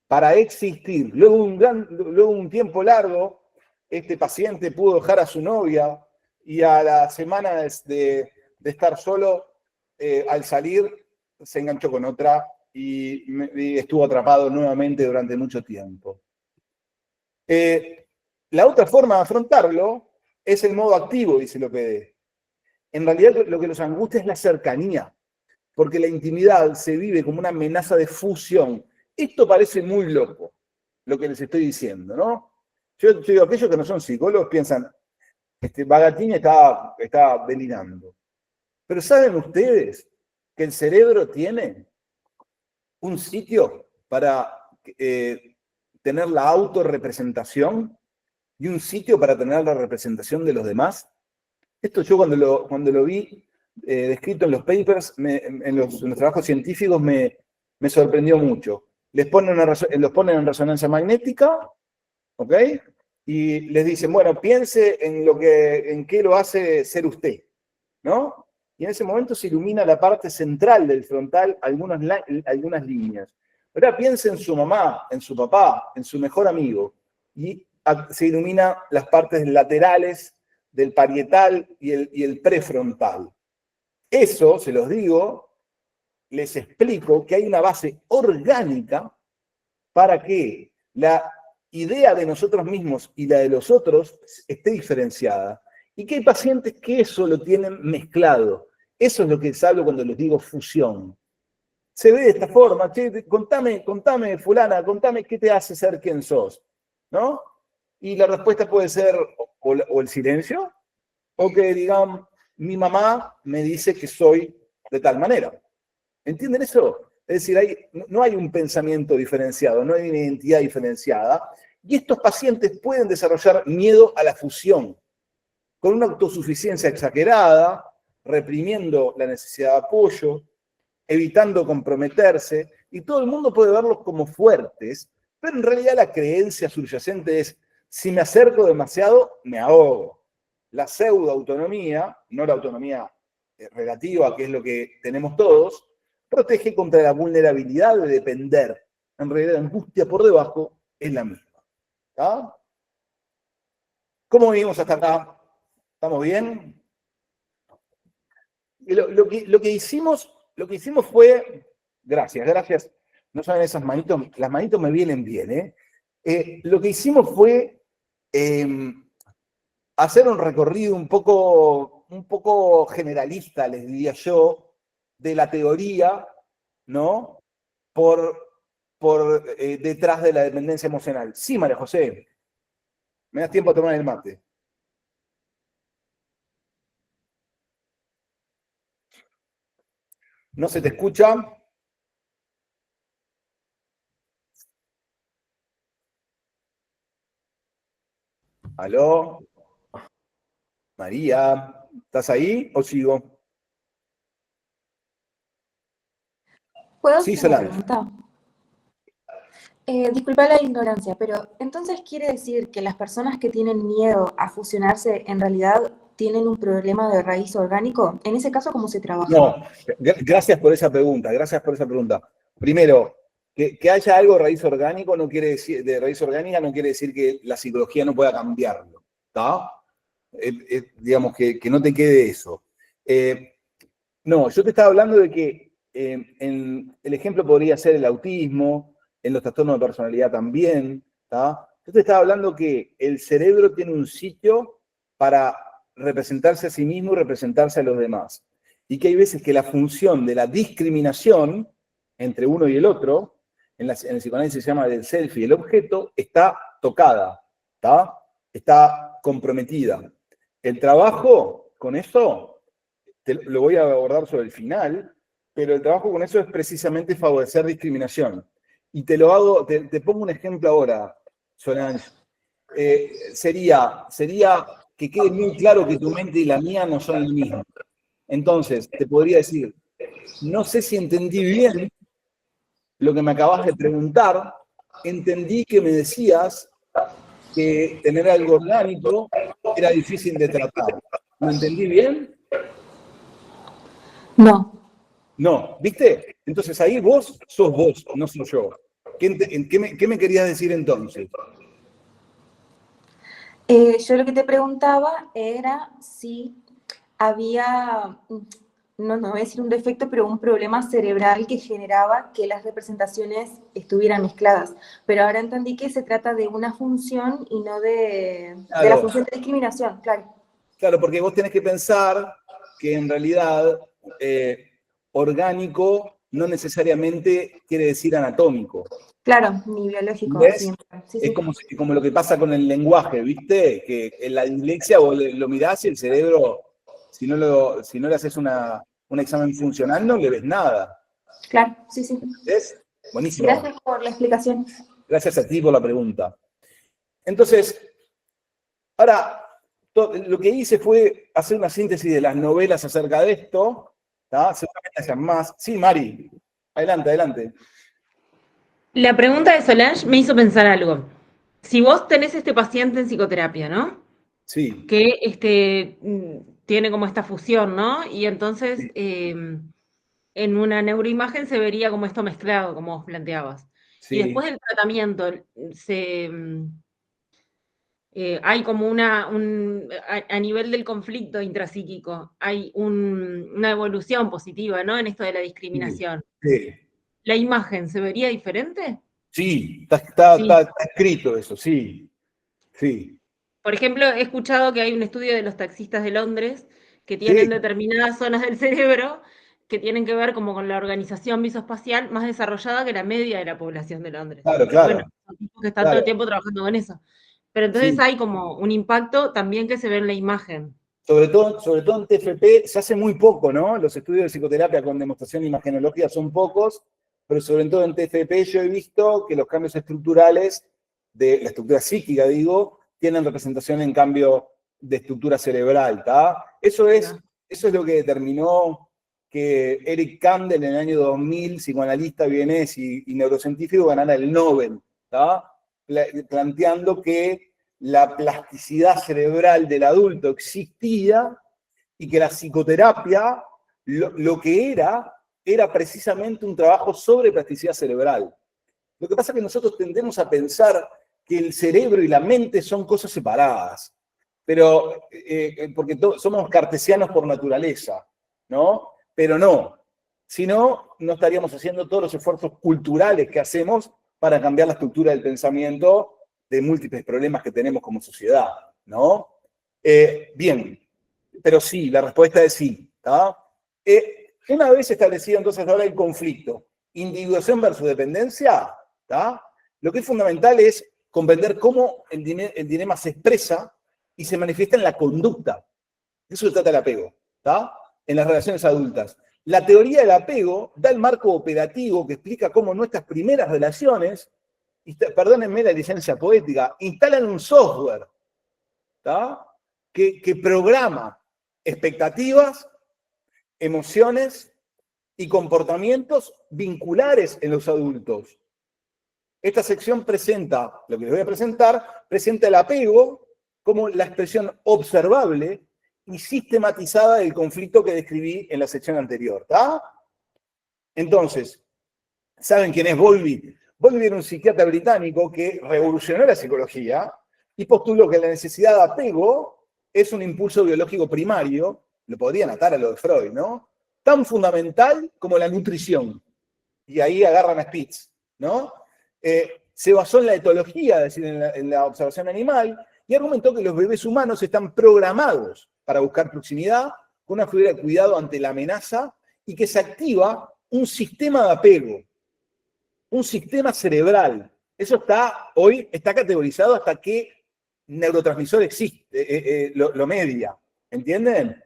Para existir. Luego un tiempo largo, este paciente pudo dejar a su novia y a la semana de estar solo, al salir, se enganchó con otra y estuvo atrapado nuevamente durante mucho tiempo. La otra forma de afrontarlo es el modo activo, dice el OPD. En realidad lo que los angustia es la cercanía, porque la intimidad se vive como una amenaza de fusión. Esto parece muy loco, lo que les estoy diciendo, ¿no? Yo digo, aquellos que no son psicólogos piensan, Bagatini está delirando. Pero ¿saben ustedes que el cerebro tiene un sitio para tener la autorrepresentación y un sitio para tener la representación de los demás? Esto yo cuando lo vi descrito en los papers, en los trabajos científicos, me sorprendió mucho. Los ponen en resonancia magnética, ¿ok? Y les dicen, bueno, piense en qué lo hace ser usted, ¿no? Y en ese momento se ilumina la parte central del frontal, algunas líneas. Ahora piense en su mamá, en su papá, en su mejor amigo, y se ilumina las partes laterales del parietal y el prefrontal. Eso, se los digo, les explico que hay una base orgánica para que la idea de nosotros mismos y la de los otros esté diferenciada. Y que hay pacientes que eso lo tienen mezclado. Eso es lo que les hablo cuando les digo fusión. Se ve de esta forma, che, contame, fulana, contame qué te hace ser quien sos, ¿no? Y la respuesta puede ser o el silencio, o que digan, mi mamá me dice que soy de tal manera. ¿Entienden eso? Es decir, no hay un pensamiento diferenciado, no hay una identidad diferenciada, y estos pacientes pueden desarrollar miedo a la fusión, con una autosuficiencia exagerada, reprimiendo la necesidad de apoyo, evitando comprometerse, y todo el mundo puede verlos como fuertes, pero en realidad la creencia subyacente es, si me acerco demasiado, me ahogo. La pseudoautonomía, no la autonomía relativa, que es lo que tenemos todos, protege contra la vulnerabilidad de depender. En realidad, la angustia por debajo es la misma. ¿Está? ¿Cómo vivimos hasta acá? ¿Estamos bien? Y lo que hicimos fue, gracias, no saben esas manitos, las manitos me vienen bien, ¿eh? Lo que hicimos fue hacer un recorrido un poco generalista, les diría yo, de la teoría, ¿no? Por detrás de la dependencia emocional. Sí, María José, me das tiempo a tomar el mate. ¿No se te escucha? Aló, María, ¿estás ahí o sigo? ¿Puedo Sí, hacer una Solange. pregunta? Disculpa la ignorancia, pero entonces quiere decir que las personas que tienen miedo a fusionarse en realidad tienen un problema de raíz orgánico. En ese caso, ¿cómo se trabaja? No, gracias por esa pregunta, gracias por esa pregunta. Primero, que haya algo de raíz orgánico no quiere decir, de raíz orgánica no quiere decir que la psicología no pueda cambiarlo, ¿está? Digamos que no te quede eso. No, yo te estaba hablando de que el ejemplo podría ser el autismo, en los trastornos de personalidad también, ¿tá? Yo te estaba hablando que el cerebro tiene un sitio para representarse a sí mismo y representarse a los demás. Y que hay veces que la función de la discriminación entre uno y el otro, en el psicoanálisis se llama del self y el objeto, está tocada, ¿tá? Está comprometida. El trabajo con eso lo voy a abordar sobre el final, pero el trabajo con eso es precisamente favorecer discriminación. Y te pongo un ejemplo ahora, Solange. Sería que quede muy claro que tu mente y la mía no son lo mismo. Entonces, te podría decir, no sé si entendí bien lo que me acabas de preguntar, entendí que me decías que tener algo orgánico era difícil de tratar. ¿Lo entendí bien? No. No, ¿viste? Entonces ahí vos sos vos, no soy yo. ¿Qué me querías decir entonces? Yo lo que te preguntaba era si había, no voy a decir un defecto, pero un problema cerebral que generaba que las representaciones estuvieran mezcladas. Pero ahora entendí que se trata de una función y no de la Claro, función de discriminación, claro. claro, porque vos tenés que pensar que en realidad orgánico no necesariamente quiere decir anatómico. Claro, ni biológico, sí. ¿Ves? Sí, Es sí. como lo que pasa con el lenguaje, ¿viste? Que en la dislexia vos lo mirás y el cerebro, si no le haces un examen funcional, no le ves nada. Claro, sí, sí. ¿Entendés? Buenísimo. Gracias por la explicación. Gracias a ti por la pregunta. Entonces, ahora, lo que hice fue hacer una síntesis de las novelas acerca de esto. ¿Tá? Seguramente hayan más. Sí, Mari, adelante, adelante. La pregunta de Solange me hizo pensar algo. Si vos tenés este paciente en psicoterapia, ¿no? Sí, Que tiene como esta fusión, ¿no? Y entonces sí, en una neuroimagen se vería como esto mezclado, como vos planteabas. Y después sí. del tratamiento hay como a nivel del conflicto intrapsíquico, hay una evolución positiva, ¿no? En esto de la Sí, discriminación. sí. ¿La imagen se vería diferente? Sí, Sí. está escrito eso, sí, sí. Por ejemplo, he escuchado que hay un estudio de los taxistas de Londres que tienen Sí, determinadas zonas del cerebro que tienen que ver como con la organización visoespacial más desarrollada que la media de la población de Londres. claro, Bueno, claro, son tipos que están todo el claro. tiempo trabajando con eso. Pero entonces Sí. hay como un impacto también que se ve en la imagen. Sobre todo en TFP se hace muy poco, ¿no? Los estudios de psicoterapia con demostración imagenológica son pocos, pero sobre todo en TFP yo he visto que los cambios estructurales, de la estructura psíquica, digo, tienen representación en cambio de estructura cerebral, ¿está? Eso es lo que determinó que Eric Kandel en el año 2000, psicoanalista vienés y neurocientífico, ganara el Nobel, ¿está? Planteando que la plasticidad cerebral del adulto existía y que la psicoterapia lo que era precisamente un trabajo sobre plasticidad cerebral. Lo que pasa es que nosotros tendemos a pensar que el cerebro y la mente son cosas separadas, pero porque somos cartesianos por naturaleza, ¿no? Pero no, si no, no estaríamos haciendo todos los esfuerzos culturales que hacemos para cambiar la estructura del pensamiento de múltiples problemas que tenemos como sociedad, ¿no? Bien, pero sí, la respuesta es sí. ¿Tá? Una vez establecido entonces ahora el conflicto, individuación versus dependencia, ¿tá? Lo que es fundamental es comprender cómo el dilema se expresa y se manifiesta en la conducta. Eso se trata del apego, ¿tá? En las relaciones adultas. La teoría del apego da el marco operativo que explica cómo nuestras primeras relaciones, perdónenme la licencia poética, instalan un software ¿tá? Que programa expectativas, emociones y comportamientos vinculares en los adultos. Esta sección presenta, lo que les voy a presentar, presenta el apego como la expresión observable y sistematizada del conflicto que describí en la sección anterior, ¿tá? Entonces, ¿saben quién es Bowlby? Bowlby era un psiquiatra británico que revolucionó la psicología y postuló que la necesidad de apego es un impulso biológico primario, lo podrían atar a lo de Freud, ¿no? Tan fundamental como la nutrición. Y ahí agarran a Spitz, ¿no? Se basó en la etología, es decir, en la observación animal, y argumentó que los bebés humanos están programados para buscar proximidad, con una figura de cuidado ante la amenaza, y que se activa un sistema de apego, un sistema cerebral. Eso hoy está categorizado hasta qué neurotransmisor existe, lo media, ¿entienden?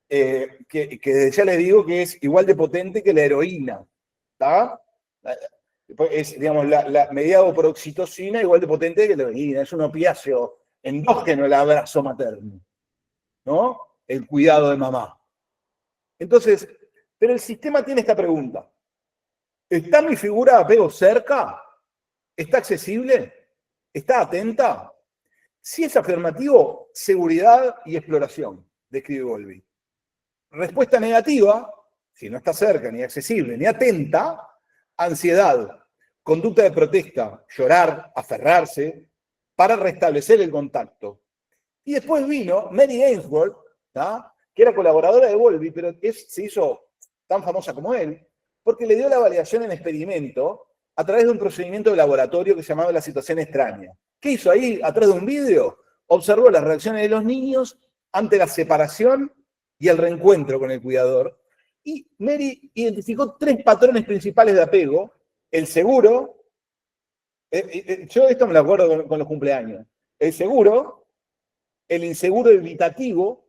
Que ya les digo que es igual de potente que la heroína, ¿está? Es, digamos, mediado por oxitocina, igual de potente que la heroína, es un opiáceo endógeno el abrazo materno, ¿no? El cuidado de mamá. Entonces, pero el sistema tiene esta pregunta. ¿Está mi figura de apego cerca? ¿Está accesible? ¿Está atenta? Si es afirmativo, seguridad y exploración, describe Bowlby. Respuesta negativa, si no está cerca, ni accesible, ni atenta, ansiedad, conducta de protesta, llorar, aferrarse, para restablecer el contacto. Y después vino Mary Ainsworth, ¿tá? Que era colaboradora de Bowlby, pero se hizo tan famosa como él, porque le dio la validación en experimento a través de un procedimiento de laboratorio que se llamaba la situación extraña. ¿Qué hizo ahí? A través de un vídeo, observó las reacciones de los niños ante la separación y el reencuentro con el cuidador. Y Mary identificó 3 patrones principales de apego: el seguro, yo esto me lo acuerdo con los cumpleaños, el seguro, el inseguro evitativo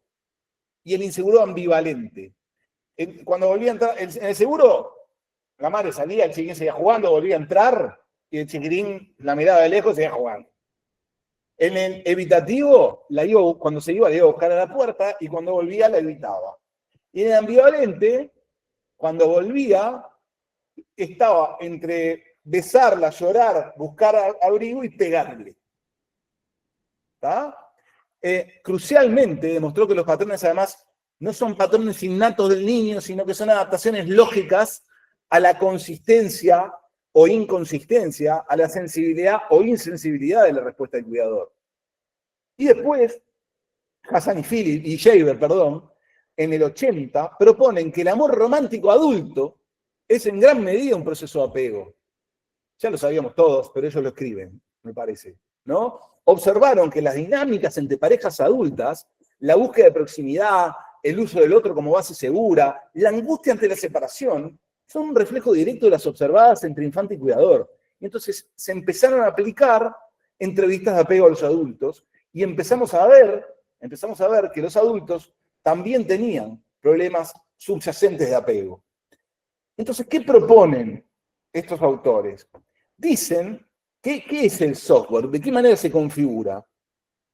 y el inseguro ambivalente. Cuando volvía a entrar, en el seguro, la madre salía, el chiquín seguía jugando, volvía a entrar, y el chiquirín la miraba de lejos y seguía jugando. En el evitativo, cuando se iba, la iba a buscar a la puerta, y cuando volvía, la evitaba. Y en el ambivalente, cuando volvía, estaba entre besarla, llorar, buscar abrigo y pegarle. ¿Está? Crucialmente, demostró que los patrones, además, no son patrones innatos del niño, sino que son adaptaciones lógicas a la consistencia o inconsistencia, a la sensibilidad o insensibilidad de la respuesta del cuidador. Y después, Hassan y Shaver, en el 80, proponen que el amor romántico adulto es en gran medida un proceso de apego. Ya lo sabíamos todos, pero ellos lo escriben, me parece, ¿no? Observaron que las dinámicas entre parejas adultas, la búsqueda de proximidad, el uso del otro como base segura, la angustia ante la separación, son un reflejo directo de las observadas entre infante y cuidador. Y entonces se empezaron a aplicar entrevistas de apego a los adultos y empezamos a ver que los adultos también tenían problemas subyacentes de apego. Entonces, ¿qué proponen estos autores? Dicen, ¿qué es el software? ¿De qué manera se configura?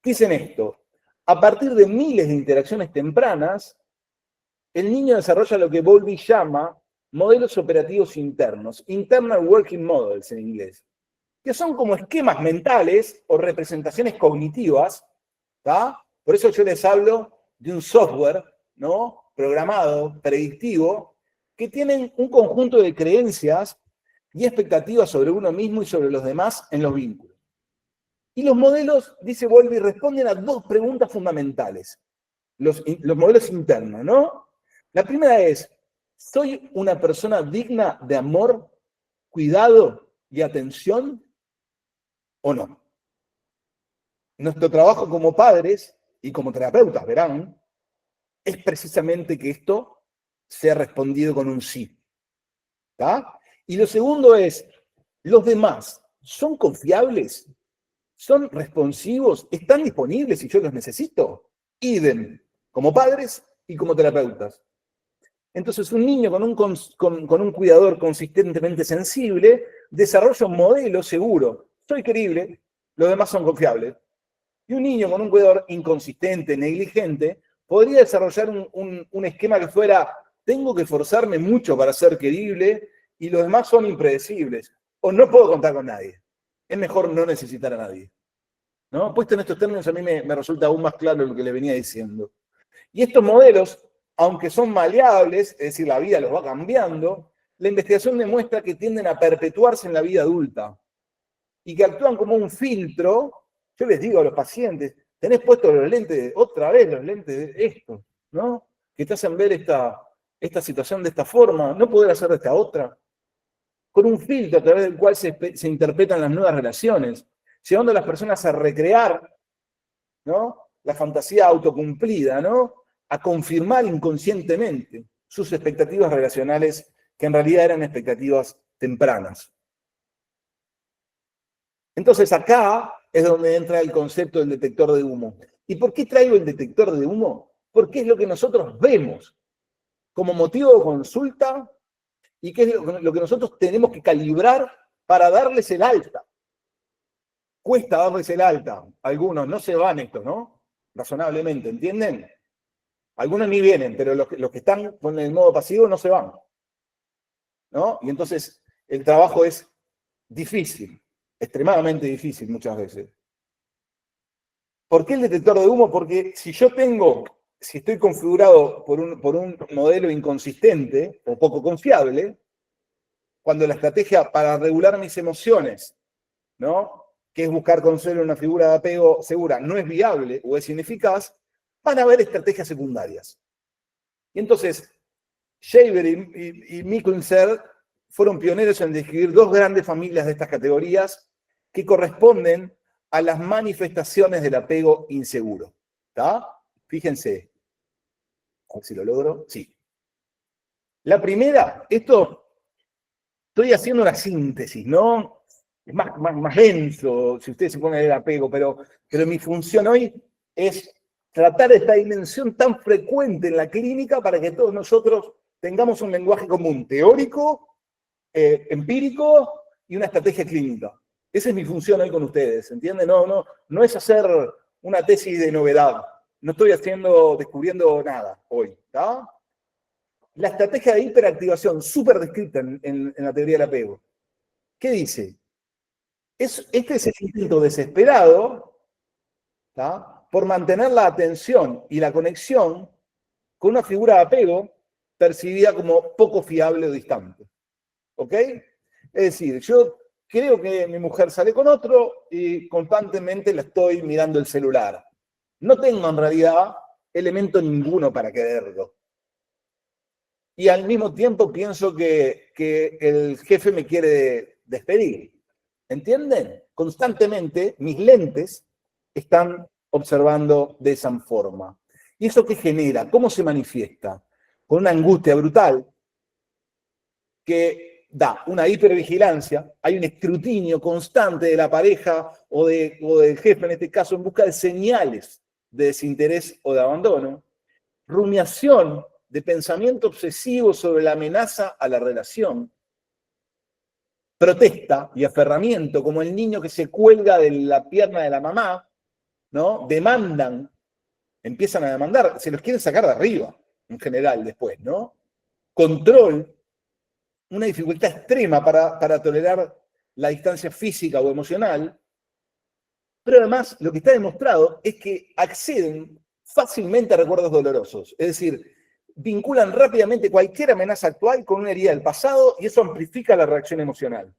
Dicen esto: a partir de miles de interacciones tempranas, el niño desarrolla lo que Bowlby llama modelos operativos internos, internal working models en inglés, que son como esquemas mentales o representaciones cognitivas, ¿tá? Por eso yo les hablo de un software, ¿no? Programado, predictivo, que tienen un conjunto de creencias y expectativas sobre uno mismo y sobre los demás en los vínculos. Y los modelos, dice Bowlby, responden a 2 preguntas fundamentales. Los modelos internos, ¿no? La primera es: ¿soy una persona digna de amor, cuidado y atención o no? Nuestro trabajo como padres y como terapeutas, verán, es precisamente que esto sea respondido con un sí. ¿Está? Y lo segundo es: ¿los demás son confiables? ¿Son responsivos? ¿Están disponibles si yo los necesito? Idem, como padres y como terapeutas. Entonces, un niño con un cuidador consistentemente sensible desarrolla un modelo seguro. Soy querible, los demás son confiables. Y un niño con un cuidador inconsistente, negligente, podría desarrollar un esquema que fuera, tengo que esforzarme mucho para ser querible y los demás son impredecibles. O no puedo contar con nadie. Es mejor no necesitar a nadie. ¿No? Puesto en estos términos, a mí me resulta aún más claro lo que le venía diciendo. Y estos modelos, aunque son maleables, es decir, la vida los va cambiando, la investigación demuestra que tienden a perpetuarse en la vida adulta y que actúan como un filtro. Yo les digo a los pacientes, tenés puestos los lentes, otra vez los lentes de esto, ¿no? Que te hacen ver esta situación de esta forma, no poder hacer de esta otra. Con un filtro a través del cual se interpretan las nuevas relaciones, llevando a las personas a recrear, ¿no?, la fantasía autocumplida, ¿no?, a confirmar inconscientemente sus expectativas relacionales, que en realidad eran expectativas tempranas. Entonces acá es donde entra el concepto del detector de humo. ¿Y por qué traigo el detector de humo? Porque es lo que nosotros vemos como motivo de consulta y que es lo que nosotros tenemos que calibrar para darles el alta. Cuesta darles el alta. Algunos no se van esto, ¿no? Razonablemente, ¿entienden? Algunos ni vienen, pero los que están con el modo pasivo no se van, ¿no? Y entonces el trabajo es difícil, extremadamente difícil muchas veces. ¿Por qué el detector de humo? Porque si estoy configurado por un modelo inconsistente o poco confiable, cuando la estrategia para regular mis emociones, ¿no?, que es buscar consuelo en una figura de apego segura, no es viable o es ineficaz, van a haber estrategias secundarias. Y entonces, Shaver y Mikkelsen fueron pioneros en describir dos grandes familias de estas categorías que corresponden a las manifestaciones del apego inseguro. ¿Está? Fíjense. A ver si lo logro. Sí. La primera, estoy haciendo una síntesis, ¿no? Es más denso, si ustedes se ponen el apego, pero mi función hoy es tratar esta dimensión tan frecuente en la clínica para que todos nosotros tengamos un lenguaje común, teórico, empírico y una estrategia clínica. Esa es mi función hoy con ustedes, ¿entienden? No es hacer una tesis de novedad. No estoy descubriendo nada hoy, ¿está? La estrategia de hiperactivación, súper descrita en la teoría del apego. ¿Qué dice? Este es el intento desesperado, ¿tá?, por mantener la atención y la conexión con una figura de apego percibida como poco fiable o distante. ¿Ok? Es decir, yo creo que mi mujer sale con otro y constantemente la estoy mirando el celular. No tengo en realidad elemento ninguno para quererlo. Y al mismo tiempo pienso que el jefe me quiere despedir. ¿Entienden? Constantemente mis lentes están observando de esa forma. ¿Y eso qué genera? ¿Cómo se manifiesta? Con una angustia brutal que da una hipervigilancia, hay un escrutinio constante de la pareja o del jefe, en este caso, en busca de señales de desinterés o de abandono, rumiación de pensamiento obsesivo sobre la amenaza a la relación, protesta y aferramiento, como el niño que se cuelga de la pierna de la mamá, ¿no? Empiezan a demandar, se los quieren sacar de arriba, en general, después, ¿no? Control, una dificultad extrema para tolerar la distancia física o emocional, pero además lo que está demostrado es que acceden fácilmente a recuerdos dolorosos, es decir, vinculan rápidamente cualquier amenaza actual con una herida del pasado y eso amplifica la reacción emocional.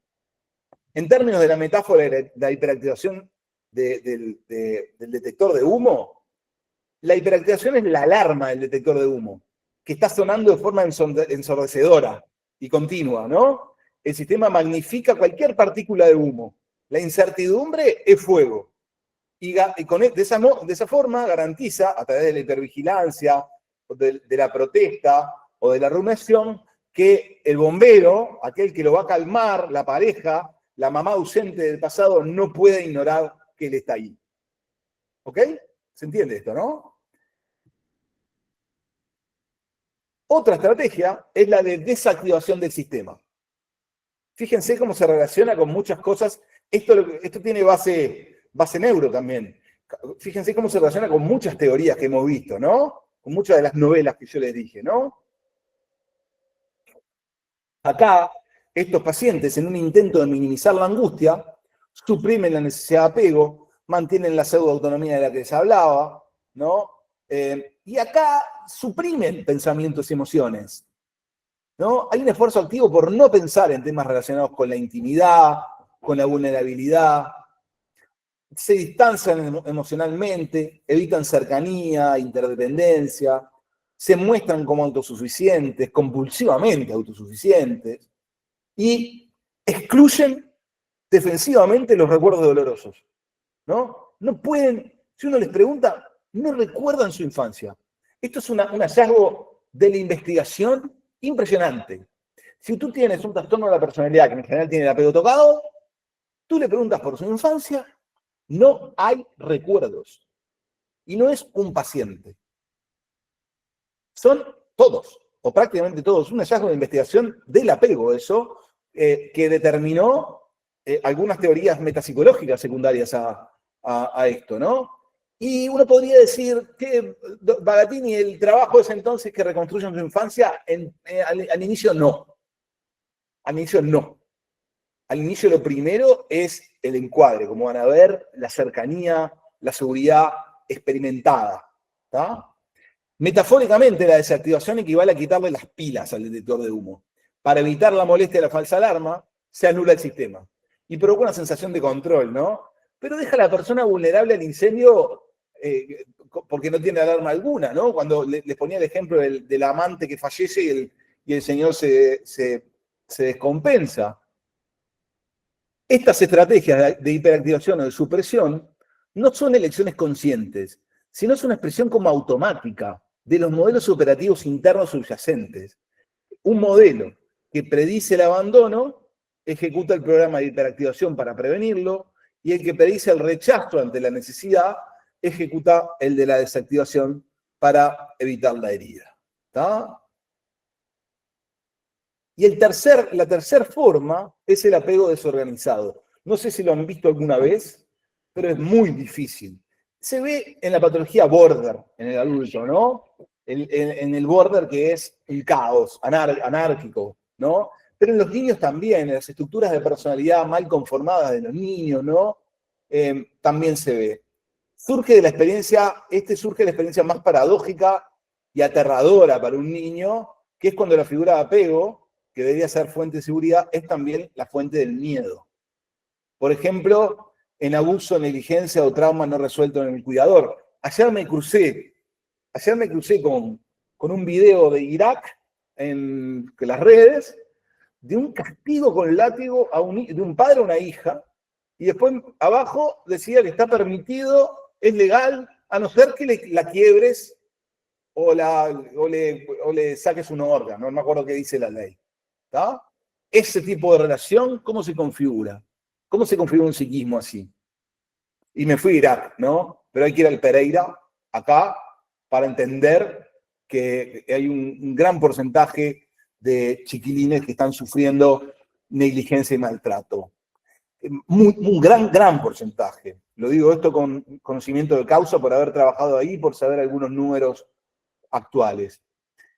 En términos de la metáfora de la hiperactivación del detector de humo, la hiperactivación es la alarma del detector de humo, que está sonando de forma ensordecedora y continua, ¿no? El sistema magnifica cualquier partícula de humo. La incertidumbre es fuego. Y de esa forma garantiza, a través de la hipervigilancia, de la protesta o de la rumiación, que el bombero, aquel que lo va a calmar, la pareja, la mamá ausente del pasado, no puede ignorar que él está ahí. ¿Ok? ¿Se entiende esto, no? Otra estrategia es la de desactivación del sistema. Fíjense cómo se relaciona con muchas cosas. Esto tiene base neuro también. Fíjense cómo se relaciona con muchas teorías que hemos visto, ¿no? Con muchas de las novelas que yo les dije, ¿no? Acá, estos pacientes, en un intento de minimizar la angustia, suprimen la necesidad de apego, mantienen la pseudoautonomía de la que les hablaba, ¿no? Y acá suprimen pensamientos y emociones, ¿no? Hay un esfuerzo activo por no pensar en temas relacionados con la intimidad, con la vulnerabilidad, se distancian emocionalmente, evitan cercanía, interdependencia, se muestran como autosuficientes, compulsivamente autosuficientes, y excluyen defensivamente los recuerdos dolorosos, ¿no? No pueden, si uno les pregunta, no recuerdan su infancia. Esto es un hallazgo de la investigación impresionante. Si tú tienes un trastorno de la personalidad, que en general tiene el apego tocado, tú le preguntas por su infancia, no hay recuerdos. Y no es un paciente. Son todos, o prácticamente todos, un hallazgo de investigación del apego, eso, que determinó algunas teorías metapsicológicas secundarias a esto, ¿no? Y uno podría decir que Bagatini, el trabajo es entonces que reconstruyan su infancia, al inicio no. Al inicio no. Al inicio lo primero es el encuadre, como van a ver, la cercanía, la seguridad experimentada. ¿Tá? Metafóricamente, la desactivación equivale a quitarle las pilas al detector de humo. Para evitar la molestia de la falsa alarma, se anula el sistema. Y provoca una sensación de control, ¿no? Pero deja a la persona vulnerable al incendio porque no tiene alarma alguna, ¿no? Cuando les ponía el ejemplo del amante que fallece y el señor se descompensa. Estas estrategias de hiperactivación o de supresión no son elecciones conscientes, sino es una expresión como automática de los modelos operativos internos subyacentes. Un modelo que predice el abandono ejecuta el programa de hiperactivación para prevenirlo, y el que predice el rechazo ante la necesidad ejecuta el de la desactivación para evitar la herida. ¿Está? Y la tercera forma es el apego desorganizado. No sé si lo han visto alguna vez, pero es muy difícil. Se ve en la patología border, en el adulto, ¿no? En el border, que es el caos, anárquico, ¿no? Pero en los niños también, en las estructuras de personalidad mal conformadas de los niños, ¿no? También se ve. Surge de la experiencia más paradójica y aterradora para un niño, que es cuando la figura de apego, que debería ser fuente de seguridad, es también la fuente del miedo. Por ejemplo, en abuso, negligencia o trauma no resuelto en el cuidador. Ayer me crucé con un video de Irak en las redes, de un castigo con látigo de un padre a una hija, y después abajo decía que está permitido, es legal, a no ser que la quiebres o le saques un órgano, no me acuerdo qué dice la ley. ¿Tá? Ese tipo de relación, ¿cómo se configura? ¿Cómo se configura un psiquismo así? Y me fui a Irak, ¿no? Pero hay que ir al Pereira, acá, para entender que hay un gran porcentaje de chiquilines que están sufriendo negligencia y maltrato. Un gran porcentaje. Lo digo esto con conocimiento de causa, por haber trabajado ahí, por saber algunos números actuales.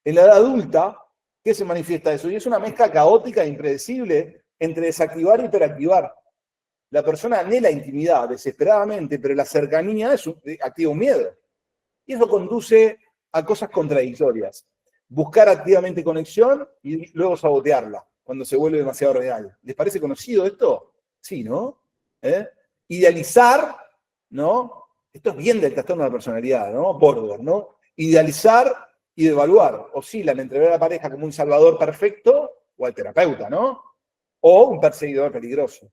En la edad adulta, ¿qué se manifiesta eso? Y es una mezcla caótica e impredecible entre desactivar y hiperactivar. La persona anhela intimidad desesperadamente, pero la cercanía activa un miedo. Y eso conduce a cosas contradictorias. Buscar activamente conexión y luego sabotearla cuando se vuelve demasiado real. ¿Les parece conocido esto? Sí, ¿no? Idealizar, ¿no? Esto es bien del trastorno de la personalidad, ¿no? Border, ¿no? Idealizar y devaluar. Oscilan entre ver a la pareja como un salvador perfecto o al terapeuta, ¿no? O un perseguidor peligroso.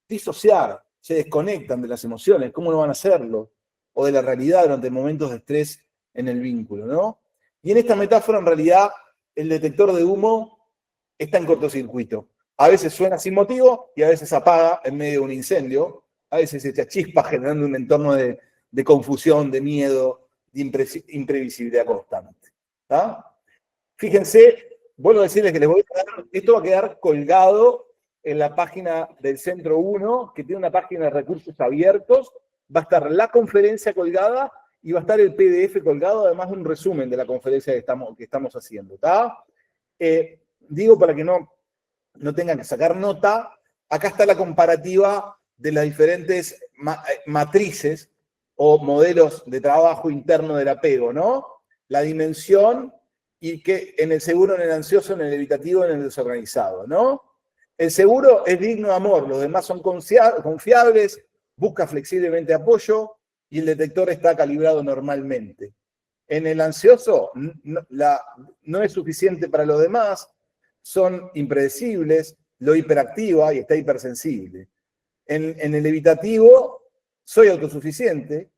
Disociar, se desconectan de las emociones, ¿cómo no van a hacerlo? O de la realidad durante momentos de estrés en el vínculo, ¿no? Y en esta metáfora, en realidad, el detector de humo está en cortocircuito. A veces suena sin motivo y a veces apaga en medio de un incendio. A veces se echa chispa generando un entorno de confusión, de miedo, de imprevisibilidad constante. ¿Tá? Fíjense, vuelvo a decirles que esto va a quedar colgado en la página del Centro 1, que tiene una página de recursos abiertos, va a estar la conferencia colgada y va a estar el PDF colgado, además de un resumen de la conferencia que estamos haciendo, ¿está? Digo para que no tengan que sacar nota, acá está la comparativa de las diferentes matrices o modelos de trabajo interno del apego, ¿no? La dimensión y que en el seguro, en el ansioso, en el evitativo, en el desorganizado, ¿no? El seguro es digno de amor, los demás son confiables, busca flexiblemente apoyo y el detector está calibrado normalmente. En el ansioso no es suficiente para los demás, son impredecibles, lo hiperactiva y está hipersensible. En el evitativo, soy autosuficiente,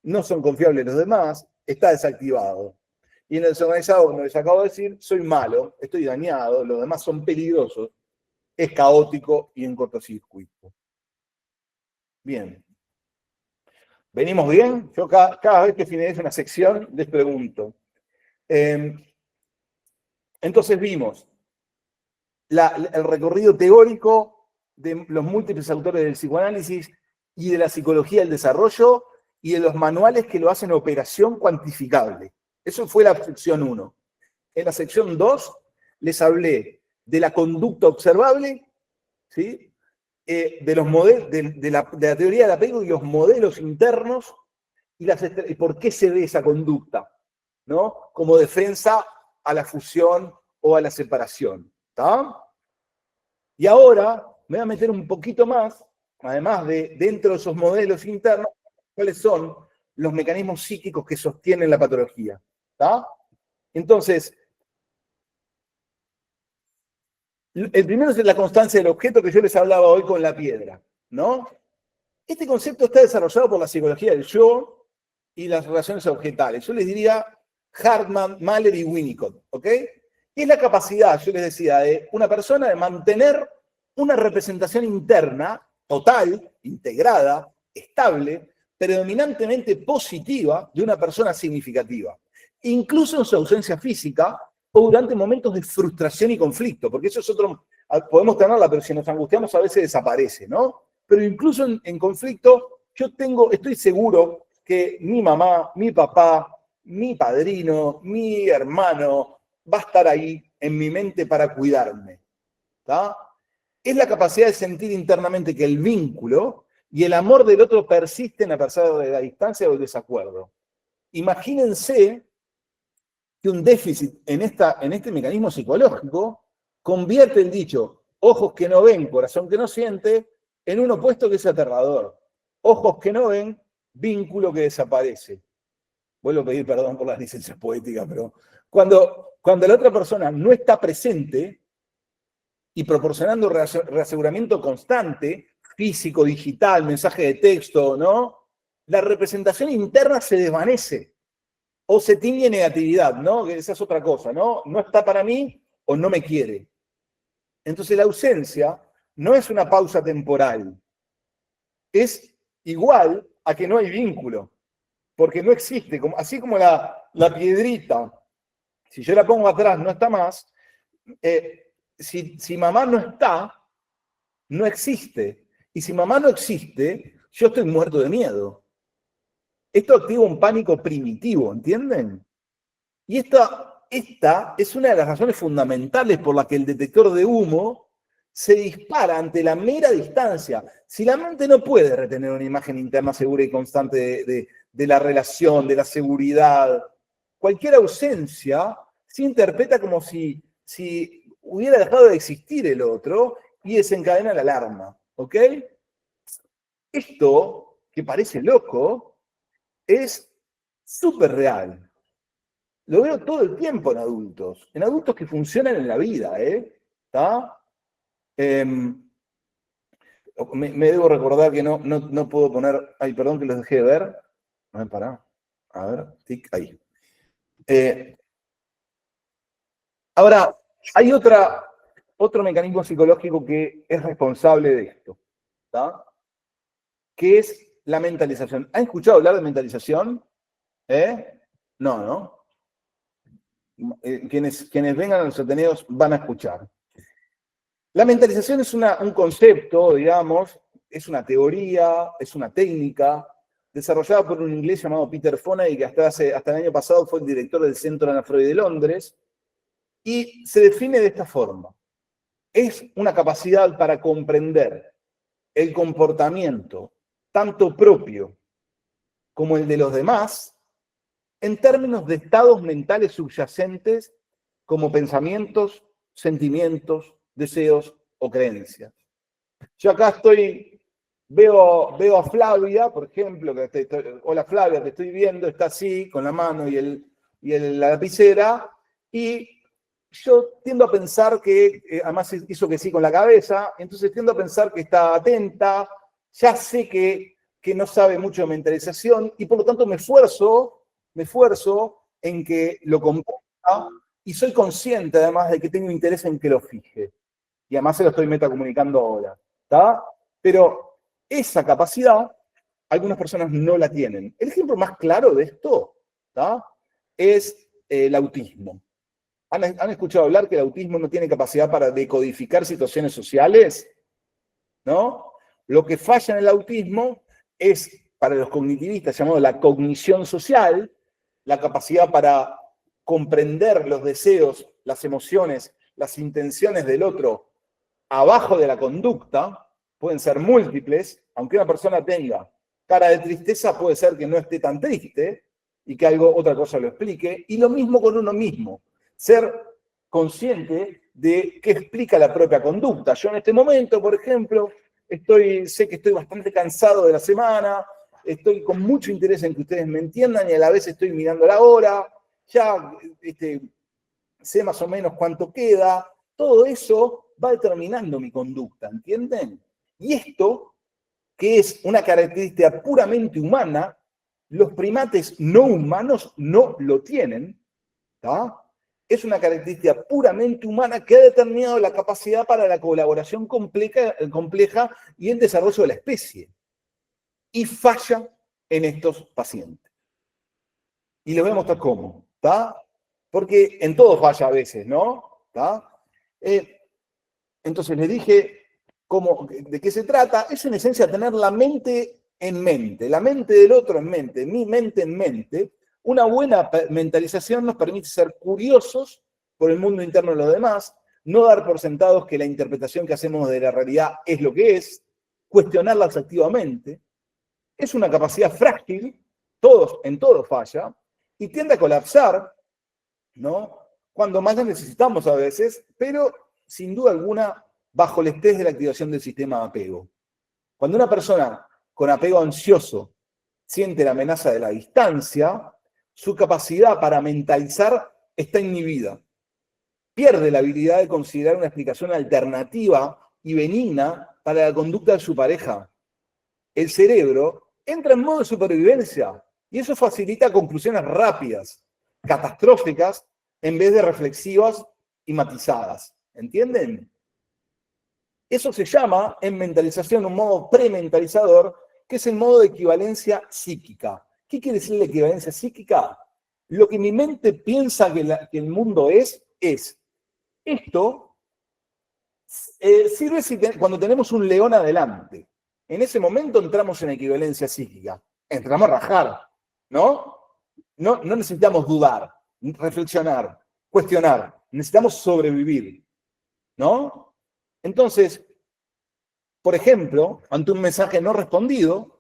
no son confiables los demás, está desactivado. Y en el desorganizado, como les acabo de decir, soy malo, estoy dañado, los demás son peligrosos, es caótico y en cortocircuito. Bien. ¿Venimos bien? Yo cada vez que finalizo una sección les pregunto. Entonces vimos el recorrido teórico de los múltiples autores del psicoanálisis y de la psicología del desarrollo y de los manuales que lo hacen operación cuantificable. Eso fue la sección 1. En la sección 2 les hablé de la conducta observable, ¿sí? De los modelos, de la teoría del apego y los modelos internos y por qué se ve esa conducta, ¿no? Como defensa a la fusión o a la separación, ¿está? Y ahora me voy a meter un poquito más, además de dentro de esos modelos internos, cuáles son los mecanismos psíquicos que sostienen la patología, ¿está? Entonces, el primero es la constancia del objeto que yo les hablaba hoy con la piedra, ¿no? Este concepto está desarrollado por la psicología del yo y las relaciones objetales. Yo les diría Hartman, Mahler y Winnicott, ¿ok? Y es la capacidad, yo les decía, de una persona de mantener una representación interna, total, integrada, estable, predominantemente positiva de una persona significativa, incluso en su ausencia física, o durante momentos de frustración y conflicto, porque eso es otro, podemos tenerla, pero si nos angustiamos a veces desaparece, ¿no? Pero incluso en conflicto, estoy seguro que mi mamá, mi papá, mi padrino, mi hermano, va a estar ahí en mi mente para cuidarme, ¿está? Es la capacidad de sentir internamente que el vínculo y el amor del otro persisten a pesar de la distancia o el desacuerdo. Imagínense que un déficit en este mecanismo psicológico convierte el dicho ojos que no ven, corazón que no siente, en un opuesto que es aterrador. Ojos que no ven, vínculo que desaparece. Vuelvo a pedir perdón por las licencias poéticas, pero cuando la otra persona no está presente y proporcionando reaseguramiento constante, físico, digital, mensaje de texto, ¿no? La representación interna se desvanece. O se tiñe negatividad, ¿no? Que esa es otra cosa, ¿no? No está para mí o no me quiere. Entonces la ausencia no es una pausa temporal. Es igual a que no hay vínculo. Porque no existe. Así como la piedrita, si yo la pongo atrás, no está más. Si mamá no está, no existe. Y si mamá no existe, yo estoy muerto de miedo. Esto activa un pánico primitivo, ¿entienden? Y esta es una de las razones fundamentales por las que el detector de humo se dispara ante la mera distancia. Si la mente no puede retener una imagen interna segura y constante de la relación, de la seguridad, cualquier ausencia se interpreta como si hubiera dejado de existir el otro y desencadena la alarma, ¿ok? Esto, que parece loco, es súper real. Lo veo todo el tiempo en adultos que funcionan en la vida, ¿está? Me debo recordar que no puedo poner, ay, perdón que los dejé de ver. No, pará. A ver, tic, ahí. Ahora, hay otro mecanismo psicológico que es responsable de esto, ¿está? Que es la mentalización. ¿Han escuchado hablar de mentalización? No. Quienes vengan a los Ateneos van a escuchar. La mentalización es un concepto, digamos, es una teoría, es una técnica desarrollada por un inglés llamado Peter Fonagy, que hasta el año pasado fue el director del Centro Ana Freud de Londres, y se define de esta forma. Es una capacidad para comprender el comportamiento, tanto propio como el de los demás, en términos de estados mentales subyacentes como pensamientos, sentimientos, deseos o creencias. Yo acá veo a Flavia, por ejemplo, hola Flavia, te estoy viendo, está así, con la mano y la lapicera, y yo tiendo a pensar que, además hizo que sí con la cabeza, entonces tiendo a pensar que está atenta, ya sé que no sabe mucho de mentalización, y por lo tanto me esfuerzo en que lo comprenda, y soy consciente además de que tengo interés en que lo fije. Y además se lo estoy metacomunicando ahora. ¿Está? Pero esa capacidad, algunas personas no la tienen. El ejemplo más claro de esto, ¿está? Es el autismo. ¿Han escuchado hablar que el autismo no tiene capacidad para decodificar situaciones sociales? ¿No? Lo que falla en el autismo es, para los cognitivistas, llamado la cognición social, la capacidad para comprender los deseos, las emociones, las intenciones del otro abajo de la conducta, pueden ser múltiples, aunque una persona tenga cara de tristeza, puede ser que no esté tan triste y que otra cosa lo explique, y lo mismo con uno mismo, ser consciente de qué explica la propia conducta. Yo en este momento, por ejemplo, sé que estoy bastante cansado de la semana, estoy con mucho interés en que ustedes me entiendan y a la vez estoy mirando la hora, ya sé más o menos cuánto queda, todo eso va determinando mi conducta, ¿entienden? Y esto, que es una característica puramente humana, los primates no humanos no lo tienen, ¿tá? Es una característica puramente humana que ha determinado la capacidad para la colaboración compleja y el desarrollo de la especie. Y falla en estos pacientes. Y les voy a mostrar cómo, ¿está? Porque en todo falla a veces, ¿no? ¿Está? Entonces les dije de qué se trata. Es en esencia tener la mente en mente, la mente del otro en mente, mi mente en mente. Una buena mentalización nos permite ser curiosos por el mundo interno de los demás, no dar por sentados que la interpretación que hacemos de la realidad es lo que es, cuestionarlas activamente. Es una capacidad frágil, en todo falla, y tiende a colapsar, ¿no? Cuando más la necesitamos a veces, pero sin duda alguna bajo el estrés de la activación del sistema de apego. Cuando una persona con apego ansioso siente la amenaza de la distancia, su capacidad para mentalizar está inhibida. Pierde la habilidad de considerar una explicación alternativa y benigna para la conducta de su pareja. El cerebro entra en modo de supervivencia y eso facilita conclusiones rápidas, catastróficas, en vez de reflexivas y matizadas. ¿Entienden? Eso se llama, en mentalización, un modo prementalizador, que es el modo de equivalencia psíquica. ¿Qué quiere decir la equivalencia psíquica? Lo que mi mente piensa que el mundo es. Esto sirve cuando tenemos un león adelante. En ese momento entramos en equivalencia psíquica. Entramos a rajar, ¿no? No necesitamos dudar, reflexionar, cuestionar. Necesitamos sobrevivir, ¿no? Entonces, por ejemplo, ante un mensaje no respondido,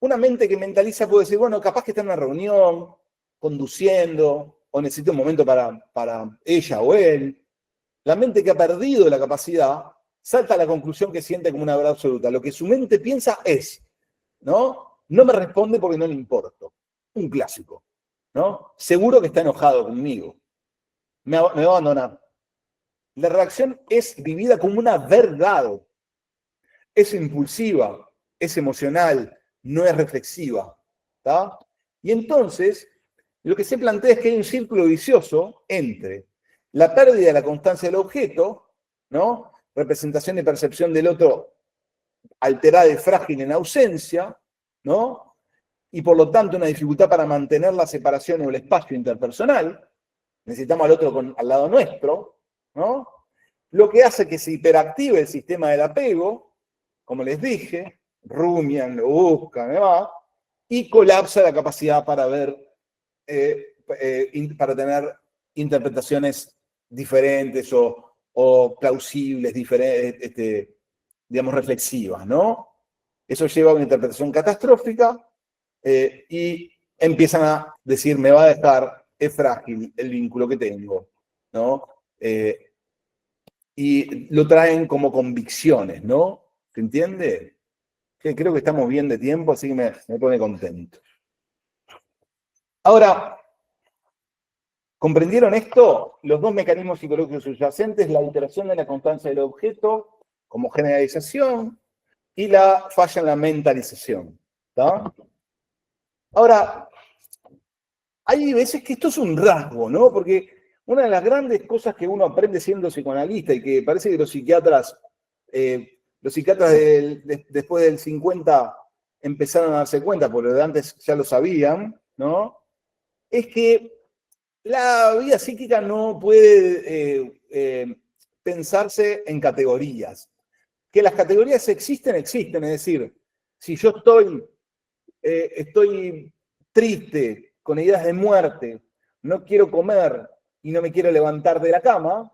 una mente que mentaliza puede decir, bueno, capaz que está en una reunión, conduciendo, o necesita un momento para ella o él. La mente que ha perdido la capacidad salta a la conclusión que siente como una verdad absoluta. Lo que su mente piensa es, ¿no? No me responde porque no le importo. Un clásico, ¿no? Seguro que está enojado conmigo. Me va a abandonar. La reacción es vivida como una verdad. Es impulsiva, es emocional, no es reflexiva. ¿Tá? Y entonces, lo que se plantea es que hay un círculo vicioso entre la pérdida de la constancia del objeto, ¿no? Representación y percepción del otro alterada y frágil en ausencia, ¿no? Y por lo tanto una dificultad para mantener la separación o el espacio interpersonal. Necesitamos al otro al lado nuestro, ¿no? Lo que hace que se hiperactive el sistema del apego, como les dije, rumian, lo buscan, ¿no? y colapsa la capacidad para ver, para tener interpretaciones diferentes o plausibles, diferentes, digamos, reflexivas, ¿no? Eso lleva a una interpretación catastrófica y empiezan a decir, me va a dejar, es frágil el vínculo que tengo, ¿no? Y lo traen como convicciones, ¿no? ¿Se entiende? Que creo que estamos bien de tiempo, así que me pone contento. Ahora, ¿comprendieron esto? Los dos mecanismos psicológicos subyacentes, la alteración de la constancia del objeto como generalización y la falla en la mentalización. ¿Tá? Ahora, hay veces que esto es un rasgo, ¿no? Porque una de las grandes cosas que uno aprende siendo psicoanalista y que parece que los psiquiatras después del 50 empezaron a darse cuenta, porque de antes ya lo sabían, ¿no? Es que la vida psíquica no puede pensarse en categorías. Que las categorías existen, es decir, si yo estoy triste, con ideas de muerte, no quiero comer y no me quiero levantar de la cama,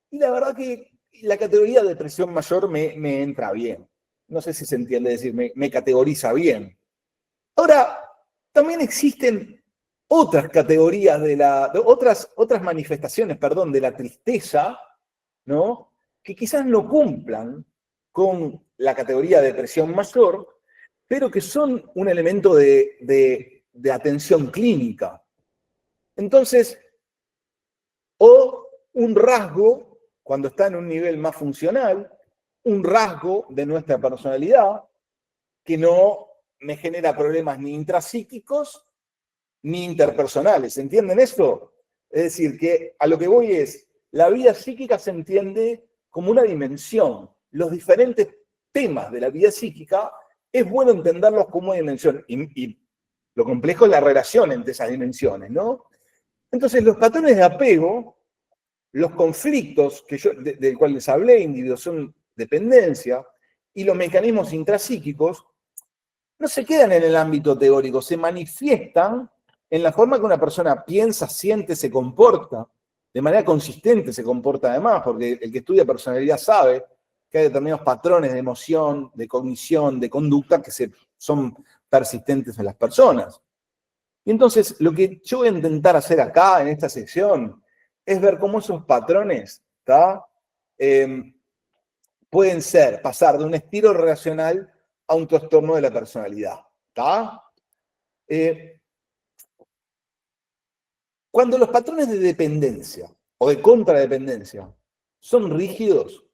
y la verdad que la categoría de depresión mayor me entra bien. No sé si se entiende decir, me categoriza bien. Ahora, también existen otras categorías otras manifestaciones, perdón, de la tristeza, ¿no? Que quizás no cumplan con la categoría de depresión mayor, pero que son un elemento de atención clínica. Entonces, o un rasgo, cuando está en un nivel más funcional, un rasgo de nuestra personalidad que no me genera problemas ni intrapsíquicos ni interpersonales. ¿Entienden esto? Es decir, que a lo que voy es, la vida psíquica se entiende como una dimensión. Los diferentes temas de la vida psíquica es bueno entenderlos como una dimensión. Y lo complejo es la relación entre esas dimensiones, ¿no? Entonces, los patrones de apego, los conflictos del cual les hablé, individuación, dependencia, y los mecanismos intrapsíquicos, no se quedan en el ámbito teórico, se manifiestan en la forma que una persona piensa, siente, se comporta, de manera consistente se comporta además, porque el que estudia personalidad sabe que hay determinados patrones de emoción, de cognición, de conducta que son persistentes en las personas. Y entonces, lo que yo voy a intentar hacer acá, en esta sección, es ver cómo esos patrones, pueden pasar de un estilo relacional a un trastorno de la personalidad. Cuando los patrones de dependencia o de contradependencia son rígidos,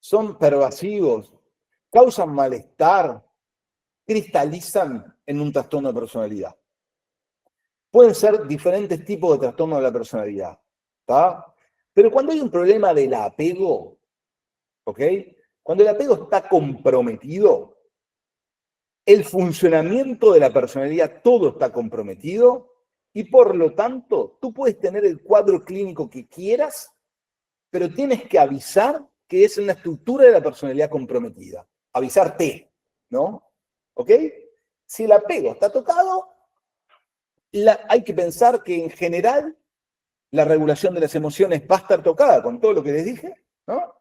son pervasivos, causan malestar, cristalizan en un trastorno de personalidad. Pueden ser diferentes tipos de trastorno de la personalidad. Pero cuando hay un problema del apego, ¿ok? Cuando el apego está comprometido, el funcionamiento de la personalidad, todo está comprometido, y por lo tanto, tú puedes tener el cuadro clínico que quieras, pero tienes que avisar que es una estructura de la personalidad comprometida. Avisarte, ¿no? ¿Ok? Si el apego está tocado, hay que pensar que en general la regulación de las emociones va a estar tocada con todo lo que les dije, ¿no?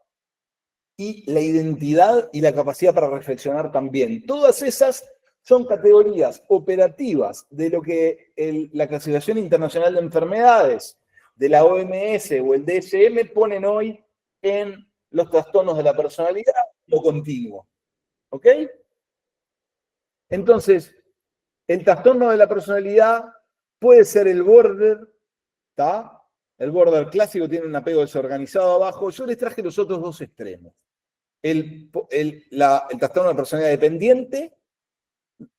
Y la identidad y la capacidad para reflexionar también. Todas esas son categorías operativas de lo que la Clasificación Internacional de Enfermedades de la OMS o el DSM ponen hoy en los trastornos de la personalidad o continuo. ¿Ok? Entonces, el trastorno de la personalidad puede ser el border, ¿está? El border clásico tiene un apego desorganizado abajo. Yo les traje los otros dos extremos. El trastorno de personalidad dependiente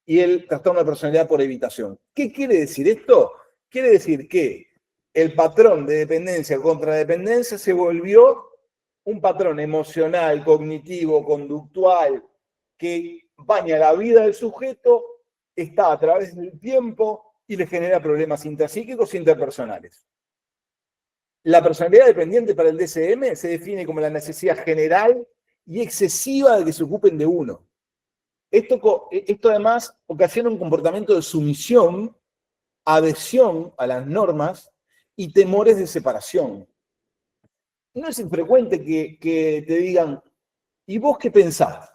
y el trastorno de personalidad por evitación. ¿Qué quiere decir esto? Quiere decir que el patrón de dependencia contra dependencia se volvió un patrón emocional, cognitivo, conductual, que baña la vida del sujeto, está a través del tiempo y le genera problemas intrapsíquicos e interpersonales. La personalidad dependiente para el DSM se define como la necesidad general y excesiva de que se ocupen de uno. Esto además ocasiona un comportamiento de sumisión, adhesión a las normas y temores de separación. No es infrecuente que te digan, ¿y vos qué pensás?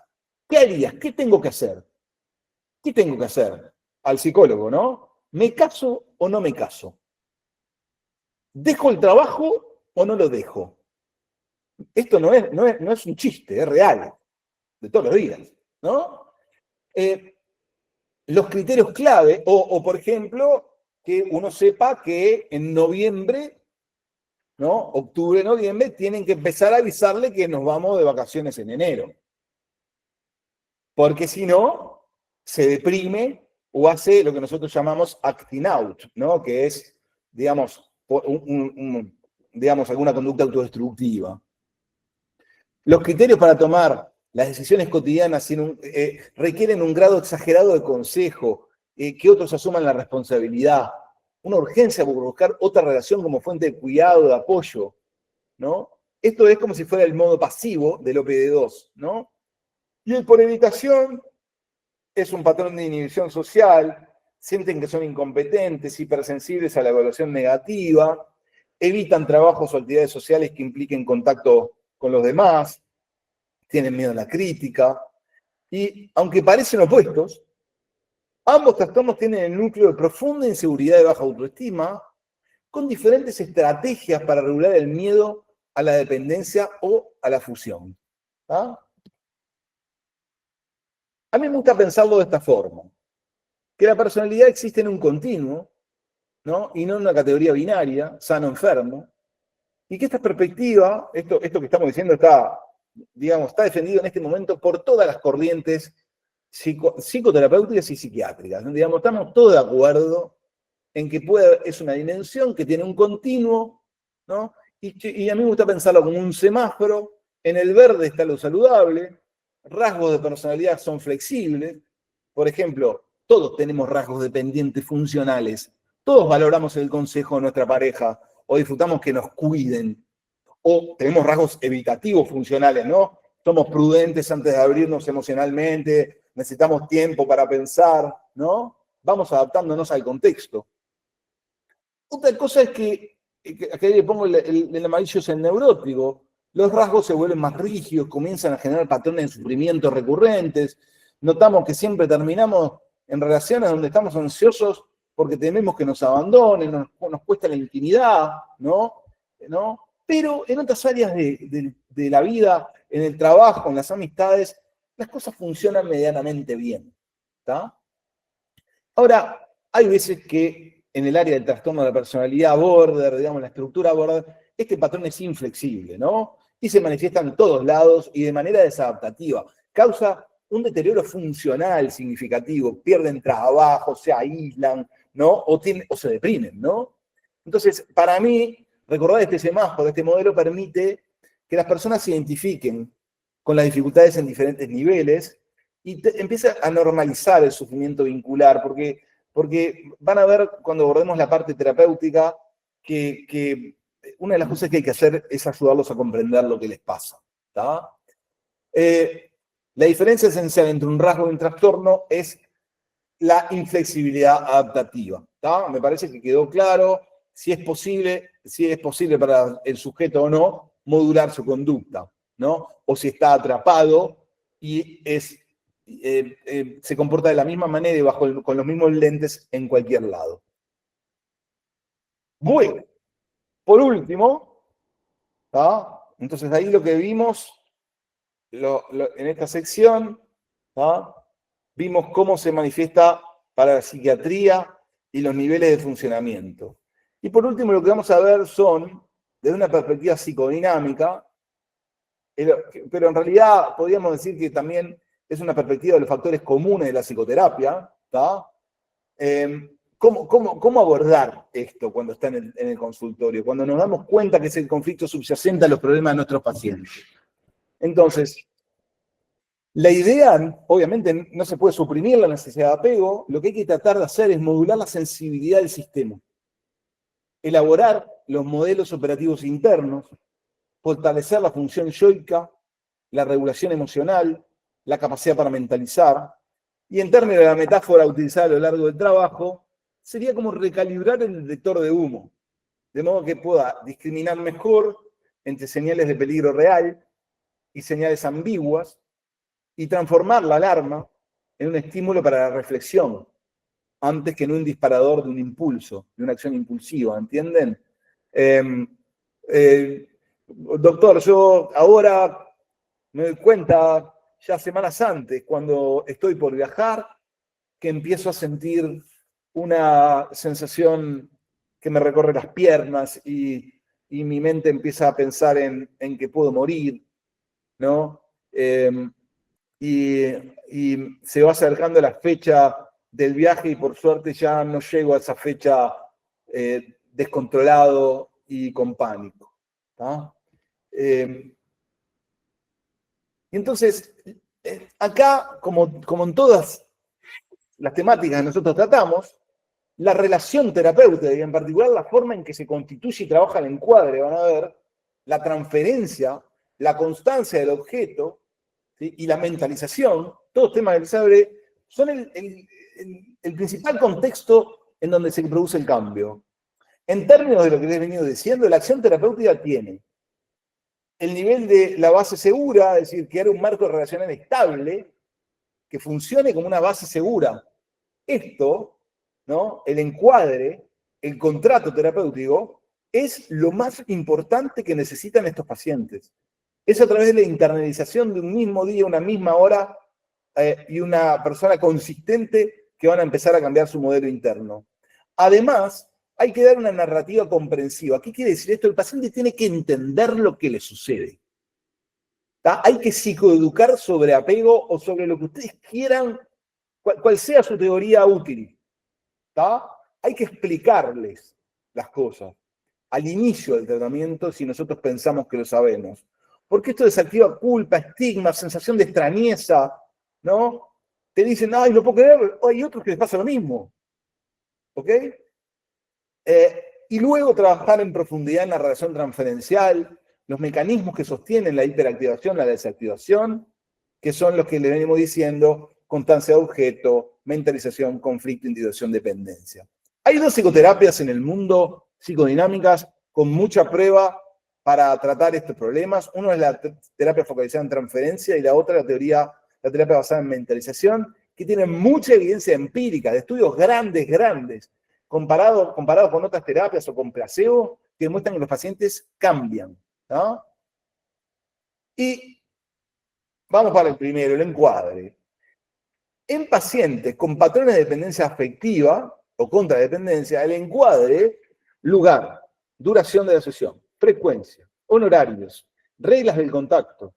¿Qué harías? ¿Qué tengo que hacer? ¿Qué tengo que hacer? Al psicólogo, ¿no? ¿Me caso o no me caso? ¿Dejo el trabajo o no lo dejo? Esto no es un chiste, es real, de todos los días, ¿no? Los criterios clave, o por ejemplo, que uno sepa que en noviembre, ¿no? Octubre, noviembre, tienen que empezar a avisarle que nos vamos de vacaciones en enero. Porque si no, se deprime o hace lo que nosotros llamamos acting out, ¿no? Que es, digamos, digamos, alguna conducta autodestructiva. Los criterios para tomar las decisiones cotidianas requieren un grado exagerado de consejo, que otros asuman la responsabilidad, una urgencia por buscar otra relación como fuente de cuidado, de apoyo, ¿no? Esto es como si fuera el modo pasivo del OPD2, ¿no? Y el por evitación es un patrón de inhibición social, sienten que son incompetentes, hipersensibles a la evaluación negativa, evitan trabajos o actividades sociales que impliquen contacto con los demás, tienen miedo a la crítica, y aunque parecen opuestos, ambos trastornos tienen el núcleo de profunda inseguridad y baja autoestima, con diferentes estrategias para regular el miedo a la dependencia o a la fusión. ¿Ah? A mí me gusta pensarlo de esta forma, que la personalidad existe en un continuo, ¿no? Y no en una categoría binaria, sano-enfermo, y que esta perspectiva, esto que estamos diciendo está defendido en este momento por todas las corrientes psicoterapéuticas y psiquiátricas, ¿no? Digamos, estamos todos de acuerdo en que es una dimensión que tiene un continuo, ¿no? Y a mí me gusta pensarlo como un semáforo. En el verde está lo saludable, rasgos de personalidad son flexibles. Por ejemplo, todos tenemos rasgos dependientes funcionales, todos valoramos el consejo de nuestra pareja, o disfrutamos que nos cuiden, o tenemos rasgos evitativos funcionales, ¿no? Somos prudentes antes de abrirnos emocionalmente, necesitamos tiempo para pensar, ¿no? Vamos adaptándonos al contexto. Otra cosa es que aquí le pongo el amarillo, es el neurótico. Los rasgos se vuelven más rígidos, comienzan a generar patrones de sufrimiento recurrentes. Notamos que siempre terminamos en relaciones donde estamos ansiosos porque tememos que nos abandonen, nos cuesta la intimidad, ¿no? Pero en otras áreas de la vida, en el trabajo, en las amistades, las cosas funcionan medianamente bien. ¿Tá? Ahora, hay veces que en el área del trastorno de la personalidad border, digamos, la estructura border, este patrón es inflexible, ¿no? Y se manifiesta en todos lados y de manera desadaptativa. Causa un deterioro funcional significativo, pierden trabajo, se aíslan, ¿no? O se deprimen, ¿no? Entonces, para mí, recordar este semáforo, este modelo permite que las personas se identifiquen con las dificultades en diferentes niveles y empieza a normalizar el sufrimiento vincular, porque van a ver cuando abordemos la parte terapéutica que una de las cosas que hay que hacer es ayudarlos a comprender lo que les pasa. ¿Tá? La diferencia esencial entre un rasgo y un trastorno es la inflexibilidad adaptativa. ¿Tá? Me parece que quedó claro si es posible para el sujeto o no modular su conducta, ¿no? O si está atrapado y se comporta de la misma manera y con los mismos lentes en cualquier lado. Bueno, por último, ¿tá? Entonces ahí lo que vimos en esta sección, ¿tá? Vimos cómo se manifiesta para la psiquiatría y los niveles de funcionamiento. Y por último lo que vamos a ver son, desde una perspectiva psicodinámica, pero en realidad podríamos decir que también es una perspectiva de los factores comunes de la psicoterapia, ¿tá? ¿Cómo abordar esto cuando está en el consultorio? Cuando nos damos cuenta que es el conflicto subyacente a los problemas de nuestros pacientes. Entonces, la idea, obviamente, no se puede suprimir la necesidad de apego, lo que hay que tratar de hacer es modular la sensibilidad del sistema, elaborar los modelos operativos internos, fortalecer la función yoica, la regulación emocional, la capacidad para mentalizar, Y en términos de la metáfora utilizada a lo largo del trabajo, sería como recalibrar el detector de humo, de modo que pueda discriminar mejor entre señales de peligro real y señales ambiguas, y transformar la alarma en un estímulo para la reflexión, antes que en un disparador de un impulso, de una acción impulsiva, ¿entienden? Doctor, yo ahora me doy cuenta, ya semanas antes, cuando estoy por viajar, que empiezo a sentir una sensación que me recorre las piernas y mi mente empieza a pensar en que puedo morir, ¿no? Y se va acercando la fecha del viaje y por suerte ya no llego a esa fecha descontrolado y con pánico. Y entonces, acá, como en todas las temáticas que nosotros tratamos, la relación terapéutica y en particular la forma en que se constituye y trabaja el encuadre, van a ver, la transferencia, la constancia del objeto, ¿sí? Y la mentalización, todos temas del saber, son el principal contexto en donde se produce el cambio. En términos de lo que les he venido diciendo, la acción terapéutica tiene el nivel de la base segura, es decir, crear un marco relacional estable que funcione como una base segura. Esto, ¿no? El encuadre, el contrato terapéutico, es lo más importante que necesitan estos pacientes. Es a través de la internalización de un mismo día, una misma hora y una persona consistente que van a empezar a cambiar su modelo interno. Además, hay que dar una narrativa comprensiva. ¿Qué quiere decir esto? El paciente tiene que entender lo que le sucede. ¿Tá? Hay que psicoeducar sobre apego o sobre lo que ustedes quieran, cual sea su teoría útil. ¿Tá? Hay que explicarles las cosas al inicio del tratamiento si nosotros pensamos que lo sabemos. Porque esto desactiva culpa, estigma, sensación de extrañeza, ¿no? Te dicen, ay, no puedo creer, hay otros que les pasa lo mismo. ¿Ok? Y luego trabajar en profundidad en la relación transferencial, los mecanismos que sostienen la hiperactivación, la desactivación, que son los que le venimos diciendo, constancia de objeto, mentalización, conflicto, individuación, dependencia. Hay dos psicoterapias en el mundo, psicodinámicas, con mucha prueba para tratar estos problemas. Uno es la terapia focalizada en transferencia y la otra la terapia basada en mentalización, que tiene mucha evidencia empírica, de estudios grandes, comparado con otras terapias o con placebo, que demuestran que los pacientes cambian, ¿no? Y vamos para el primero, el encuadre. En pacientes con patrones de dependencia afectiva o contradependencia, el encuadre, lugar, duración de la sesión, frecuencia, honorarios, reglas del contacto,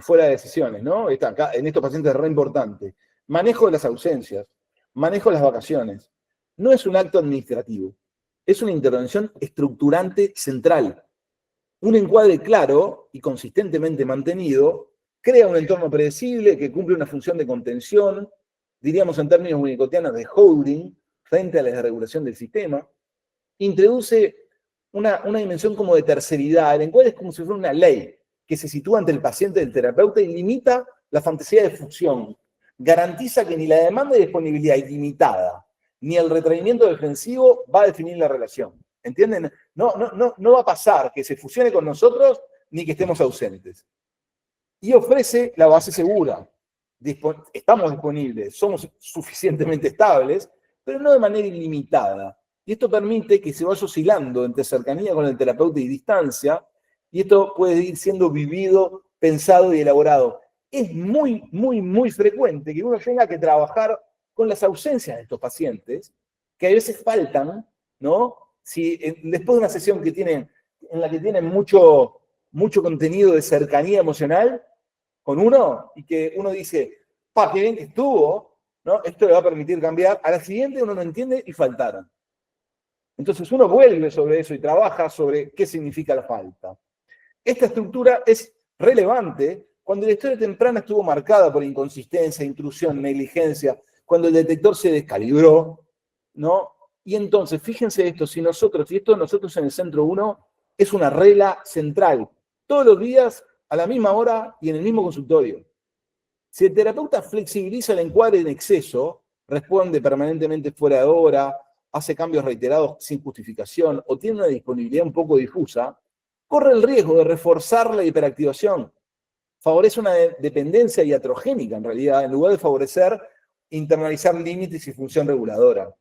fuera de sesiones, ¿no? Acá, en estos pacientes es re importante. Manejo de las ausencias, manejo de las vacaciones. No es un acto administrativo, es una intervención estructurante central. Un encuadre claro y consistentemente mantenido crea un entorno predecible que cumple una función de contención, diríamos en términos winnicottianos de holding, frente a la desregulación del sistema. Introduce una dimensión como de terceridad. El encuadre es como si fuera una ley que se sitúa ante el paciente y el terapeuta y limita la fantasía de fusión. Garantiza que ni la demanda de disponibilidad ilimitada ni el retraimiento defensivo va a definir la relación. ¿Entienden? No va a pasar que se fusione con nosotros ni que estemos ausentes. Y ofrece la base segura. Estamos disponibles, somos suficientemente estables, pero no de manera ilimitada. Y esto permite que se vaya oscilando entre cercanía con el terapeuta y distancia, y esto puede ir siendo vivido, pensado y elaborado. Es muy frecuente que uno tenga que trabajar con las ausencias de estos pacientes, que a veces faltan, ¿no? Si después de una sesión en la que tienen mucho contenido de cercanía emocional con uno, y que uno dice, qué bien que estuvo, ¿no? Esto le va a permitir cambiar. A la siguiente uno no entiende y faltaron. Entonces uno vuelve sobre eso y trabaja sobre qué significa la falta. Esta estructura es relevante cuando la historia temprana estuvo marcada por inconsistencia, intrusión, negligencia, cuando el detector se descalibró, ¿no? Y entonces, fíjense esto, y esto nosotros en el Centro 1 es una regla central, todos los días, a la misma hora y en el mismo consultorio. Si el terapeuta flexibiliza el encuadre en exceso, responde permanentemente fuera de hora, hace cambios reiterados sin justificación o tiene una disponibilidad un poco difusa, corre el riesgo de reforzar la hiperactivación. Favorece una dependencia iatrogénica, en realidad, en lugar de favorecer internalizar límites y función reguladora.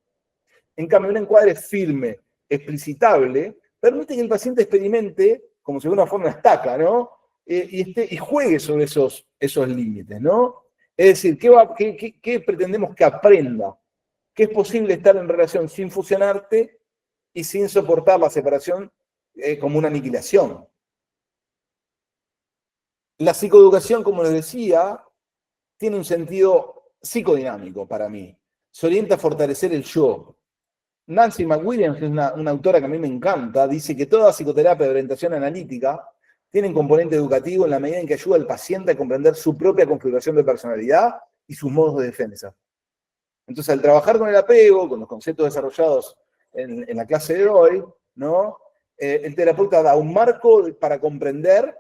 En cambio, un encuadre firme, explicitable, permite que el paciente experimente, como si de una forma estaca, ¿no? Y juegue sobre esos límites, ¿no? Es decir, ¿qué pretendemos que aprenda? Que es posible estar en relación sin fusionarte y sin soportar la separación como una aniquilación. La psicoeducación, como les decía, tiene un sentido psicodinámico para mí. Se orienta a fortalecer el yo. Nancy McWilliams, que es una autora que a mí me encanta, dice que toda psicoterapia de orientación analítica tiene un componente educativo en la medida en que ayuda al paciente a comprender su propia configuración de personalidad y sus modos de defensa. Entonces, al trabajar con el apego, con los conceptos desarrollados en la clase de hoy, ¿no? El terapeuta da un marco para comprender,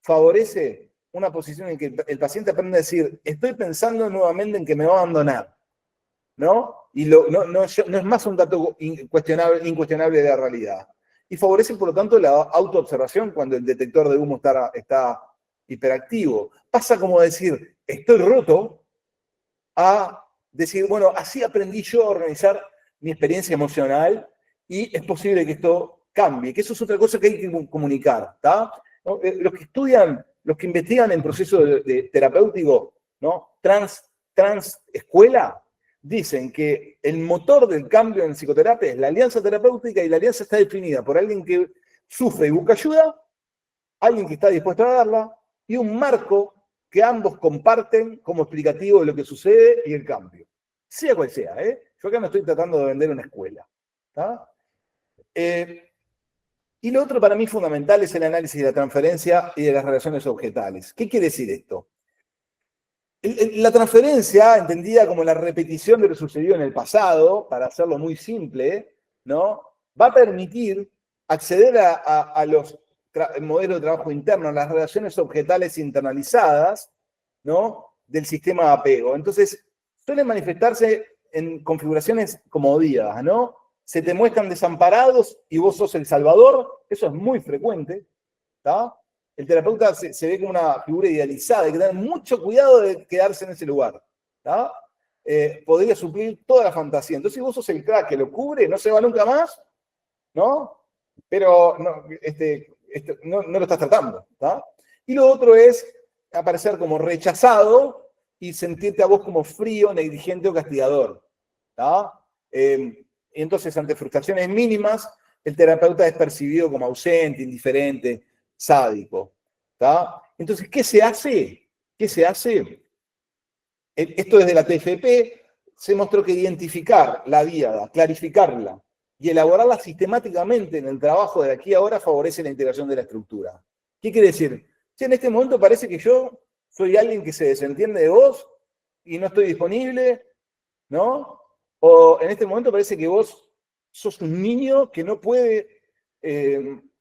favorece una posición en que el paciente aprende a decir, estoy pensando nuevamente en que me va a abandonar, ¿no? Y no es más un dato incuestionable de la realidad. Y favorece, por lo tanto, la autoobservación cuando el detector de humo está hiperactivo. Pasa como decir, estoy roto, a decir, bueno, así aprendí yo a organizar mi experiencia emocional y es posible que esto cambie, que eso es otra cosa que hay que comunicar, ¿tá? ¿No? Los que estudian, los que investigan en proceso de terapéutico, ¿no? Trans escuela, dicen que el motor del cambio en psicoterapia es la alianza terapéutica y la alianza está definida por alguien que sufre y busca ayuda, alguien que está dispuesto a darla y un marco que ambos comparten como explicativo de lo que sucede y el cambio. Sea cual sea, ¿eh? Yo acá no estoy tratando de vender una escuela. ¿Tá? Y lo otro para mí fundamental es el análisis de la transferencia y de las relaciones objetales. ¿Qué quiere decir esto? La transferencia, entendida como la repetición de lo sucedido en el pasado, para hacerlo muy simple, ¿no? Va a permitir acceder a los modelos de trabajo interno, a las relaciones objetales internalizadas, ¿no? Del sistema de apego. Entonces, suelen manifestarse en configuraciones como días, ¿no? Se te muestran desamparados y vos sos el salvador, eso es muy frecuente, ¿tá? El terapeuta se ve como una figura idealizada, hay que tener mucho cuidado de quedarse en ese lugar, ¿tá? Podría suplir toda la fantasía. Entonces, si vos sos el crack que lo cubre, no se va nunca más, ¿no? Pero no lo estás tratando, ¿tá? Y lo otro es aparecer como rechazado y sentirte a vos como frío, negligente o castigador, ¿tá? Entonces, ante frustraciones mínimas, el terapeuta es percibido como ausente, indiferente, sádico, ¿tá? Entonces, ¿qué se hace? ¿Qué se hace? Esto desde la TFP se mostró que identificar la diada, clarificarla y elaborarla sistemáticamente en el trabajo de aquí a ahora favorece la integración de la estructura. ¿Qué quiere decir? Si en este momento parece que yo soy alguien que se desentiende de vos y no estoy disponible, ¿no? O en este momento parece que vos sos un niño que no puede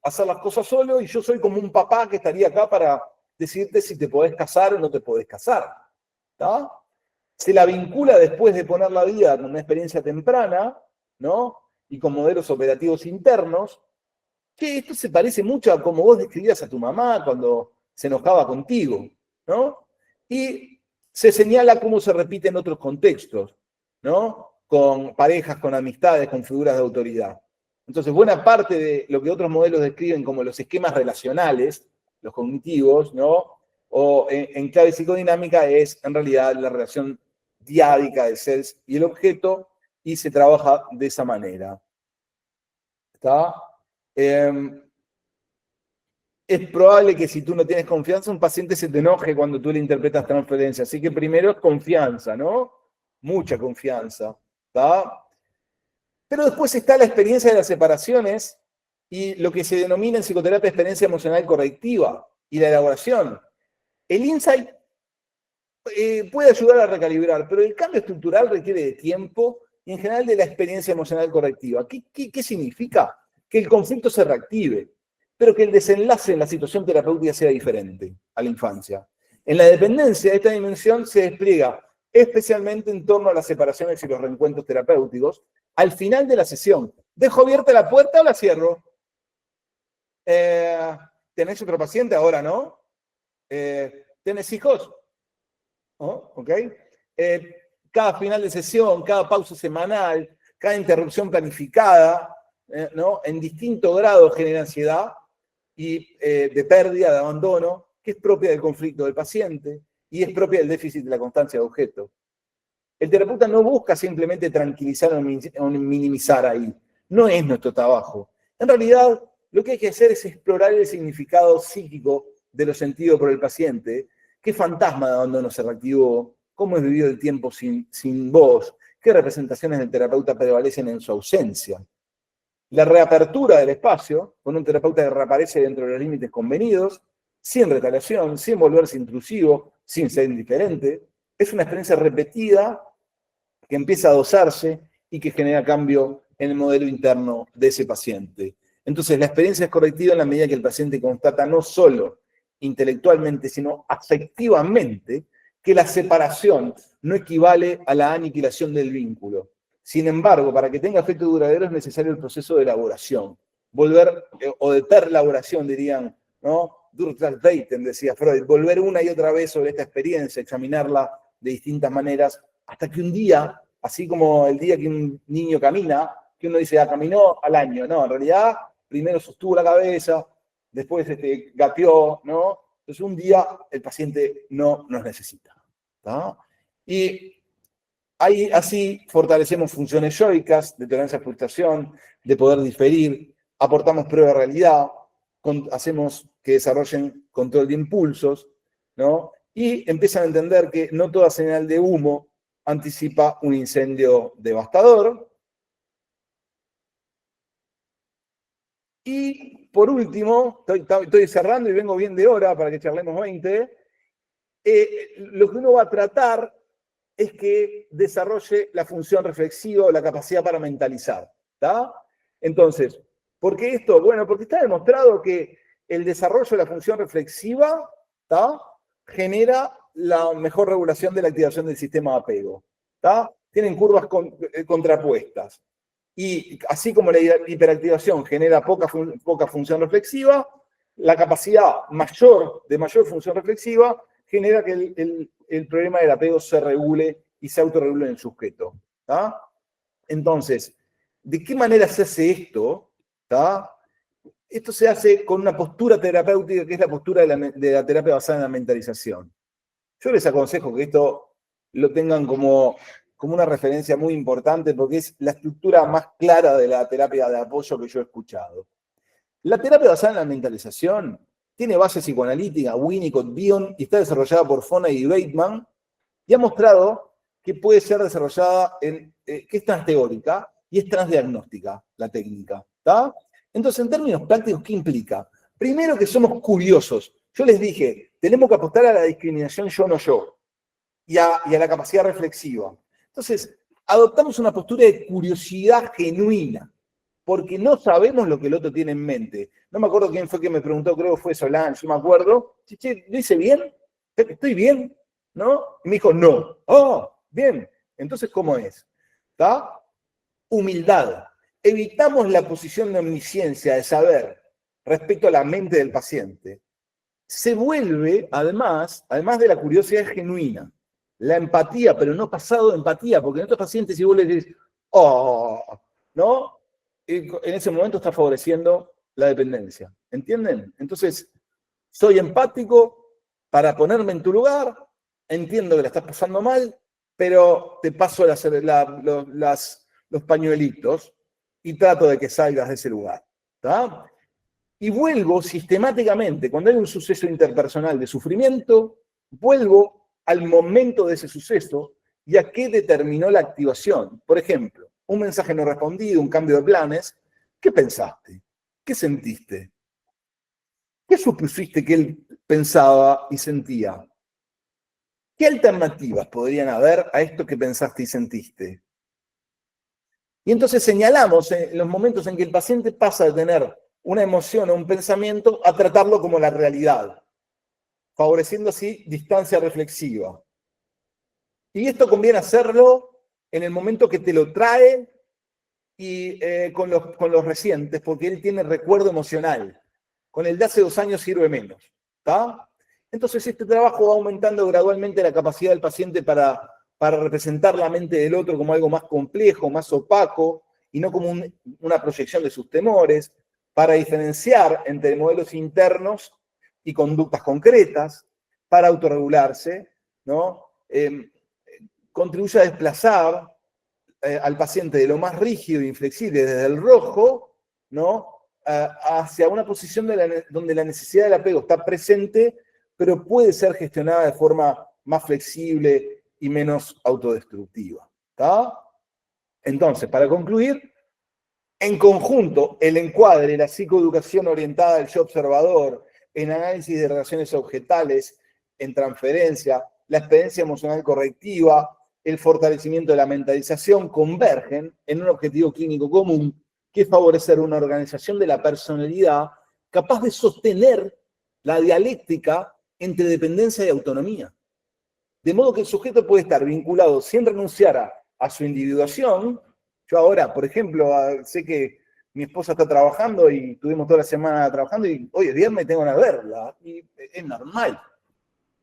hacer las cosas solo y yo soy como un papá que estaría acá para decirte si te podés casar o no te podés casar, ¿tá? Se la vincula después de poner la vida con una experiencia temprana, ¿no? Y con modelos operativos internos, que esto se parece mucho a como vos describías a tu mamá cuando se enojaba contigo, ¿no? Y se señala cómo se repite en otros contextos, ¿no? Con parejas, con amistades, con figuras de autoridad. Entonces, buena parte de lo que otros modelos describen como los esquemas relacionales, los cognitivos, ¿no? O en clave psicodinámica es en realidad la relación diádica del ser y el objeto, y se trabaja de esa manera. ¿Está? Es probable que si tú no tienes confianza, un paciente se te enoje cuando tú le interpretas transferencia. Así que primero es confianza, ¿no? Mucha confianza. ¿Está? Pero después está la experiencia de las separaciones y lo que se denomina en psicoterapia experiencia emocional correctiva y la elaboración. El insight puede ayudar a recalibrar, pero el cambio estructural requiere de tiempo y en general de la experiencia emocional correctiva. ¿Qué significa? Que el conflicto se reactive, pero que el desenlace en la situación terapéutica sea diferente a la infancia. En la dependencia, esta dimensión se despliega especialmente en torno a las separaciones y los reencuentros terapéuticos. Al final de la sesión, ¿dejo abierta la puerta o la cierro? ¿Tenés otro paciente ahora, no? ¿Tenés hijos? ¿Oh? ¿Ok? Cada final de sesión, cada pausa semanal, cada interrupción planificada, ¿no? En distinto grado genera ansiedad y de pérdida, de abandono, que es propia del conflicto del paciente y es propia del déficit de la constancia de objeto. El terapeuta no busca simplemente tranquilizar o minimizar ahí. No es nuestro trabajo. En realidad, lo que hay que hacer es explorar el significado psíquico de lo sentido por el paciente. ¿Qué fantasma de abandono se reactivó? ¿Cómo es vivido el tiempo sin vos? ¿Qué representaciones del terapeuta prevalecen en su ausencia? La reapertura del espacio, con un terapeuta que reaparece dentro de los límites convenidos, sin retaliación, sin volverse intrusivo, sin ser indiferente, es una experiencia repetida que empieza a dosarse y que genera cambio en el modelo interno de ese paciente. Entonces, la experiencia es correctiva en la medida que el paciente constata no solo intelectualmente, sino afectivamente, que la separación no equivale a la aniquilación del vínculo. Sin embargo, para que tenga efecto duradero es necesario el proceso de elaboración. Volver, o de perlaboración, dirían, ¿no? Durchdaten, decía Freud, volver una y otra vez sobre esta experiencia, examinarla de distintas maneras, hasta que un día, así como el día que un niño camina, que uno dice, caminó al año, no, en realidad, primero sostuvo la cabeza, después gateó, ¿no? Entonces un día el paciente no nos necesita, ¿no? Y ahí así fortalecemos funciones yoicas, de tolerancia a frustración, de poder diferir, aportamos prueba de realidad, hacemos que desarrollen control de impulsos, ¿no? Y empiezan a entender que no toda señal de humo anticipa un incendio devastador. Y por último, estoy cerrando y vengo bien de hora para que charlemos 20, lo que uno va a tratar es que desarrolle la función reflexiva o la capacidad para mentalizar, ¿está? Entonces, ¿por qué esto? Bueno, porque está demostrado que el desarrollo de la función reflexiva, ¿está? Genera la mejor regulación de la activación del sistema de apego, ¿está? Tienen curvas contrapuestas. Y así como la hiperactivación genera poca función reflexiva, la capacidad de mayor función reflexiva genera que el problema del apego se regule y se autorregule en el sujeto. ¿Tá? Entonces, ¿de qué manera se hace esto? ¿Tá? Esto se hace con una postura terapéutica que es la postura de la terapia basada en la mentalización. Yo les aconsejo que esto lo tengan como una referencia muy importante porque es la estructura más clara de la terapia de apoyo que yo he escuchado. La terapia basada en la mentalización tiene base psicoanalítica, Winnicott, Bion, y está desarrollada por Fona y Bateman, y ha mostrado que puede ser desarrollada, que es transteórica y es transdiagnóstica la técnica. ¿Tá? Entonces, en términos prácticos, ¿qué implica? Primero que somos curiosos. Yo les dije, tenemos que apostar a la discriminación yo-no yo, y a la capacidad reflexiva. Entonces, adoptamos una postura de curiosidad genuina, porque no sabemos lo que el otro tiene en mente. No me acuerdo quién fue que me preguntó, creo que fue Solán, yo me acuerdo. Che, ¿lo hice bien? ¿Estoy bien? ¿No? Y me dijo, no. Oh, bien. Entonces, ¿cómo es? ¿Está? Humildad. Evitamos la posición de omnisciencia, de saber, respecto a la mente del paciente. Se vuelve, además de la curiosidad genuina, la empatía, pero no pasado de empatía, porque en otros pacientes, si vos les decís, oh, ¿no? En ese momento está favoreciendo la dependencia. ¿Entienden? Entonces, soy empático para ponerme en tu lugar, entiendo que la estás pasando mal, pero te paso los pañuelitos y trato de que salgas de ese lugar. ¿Tá? Y vuelvo sistemáticamente, cuando hay un suceso interpersonal de sufrimiento, vuelvo al momento de ese suceso y a qué determinó la activación. Por ejemplo, un mensaje no respondido, un cambio de planes. ¿Qué pensaste? ¿Qué sentiste? ¿Qué supusiste que él pensaba y sentía? ¿Qué alternativas podrían haber a esto que pensaste y sentiste? Y entonces señalamos los momentos en que el paciente pasa de tener una emoción o un pensamiento a tratarlo como la realidad. favoreciendo así distancia reflexiva. Y esto conviene hacerlo en el momento que te lo trae y con los recientes, porque él tiene recuerdo emocional. Con el de hace 2 años sirve menos. ¿Está? Entonces este trabajo va aumentando gradualmente la capacidad del paciente para representar la mente del otro como algo más complejo, más opaco, y no como una proyección de sus temores, para diferenciar entre modelos internos y conductas concretas, para autorregularse, ¿no? Contribuye a desplazar al paciente de lo más rígido e inflexible, desde el rojo, ¿no? Hacia una posición donde la necesidad del apego está presente, pero puede ser gestionada de forma más flexible y menos autodestructiva. ¿Está? Entonces, para concluir, en conjunto, el encuadre, la psicoeducación orientada al yo observador, en análisis de relaciones objetales, en transferencia, la experiencia emocional correctiva, el fortalecimiento de la mentalización, convergen en un objetivo clínico común, que es favorecer una organización de la personalidad capaz de sostener la dialéctica entre dependencia y autonomía. De modo que el sujeto puede estar vinculado sin renunciar a su individuación. Yo ahora, por ejemplo, sé que mi esposa está trabajando y estuvimos toda la semana trabajando y hoy es viernes tengo que verla, y es normal,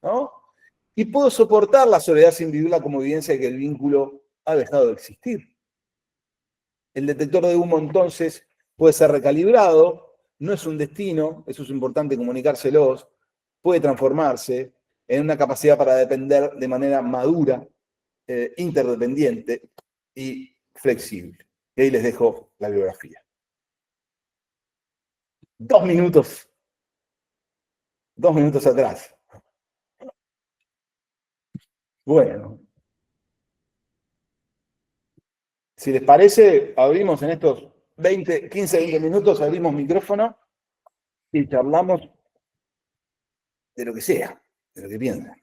¿no? Y puedo soportar la soledad sin vivirla como evidencia de que el vínculo ha dejado de existir. El detector de humo, entonces, puede ser recalibrado, no es un destino, eso es importante comunicárselos, puede transformarse en una capacidad para depender de manera madura, interdependiente y flexible. Y ahí les dejo la biografía. 2 minutos. 2 minutos atrás. Bueno. Si les parece, abrimos en estos 15, 20 minutos, abrimos micrófono y charlamos de lo que sea, de lo que piensen.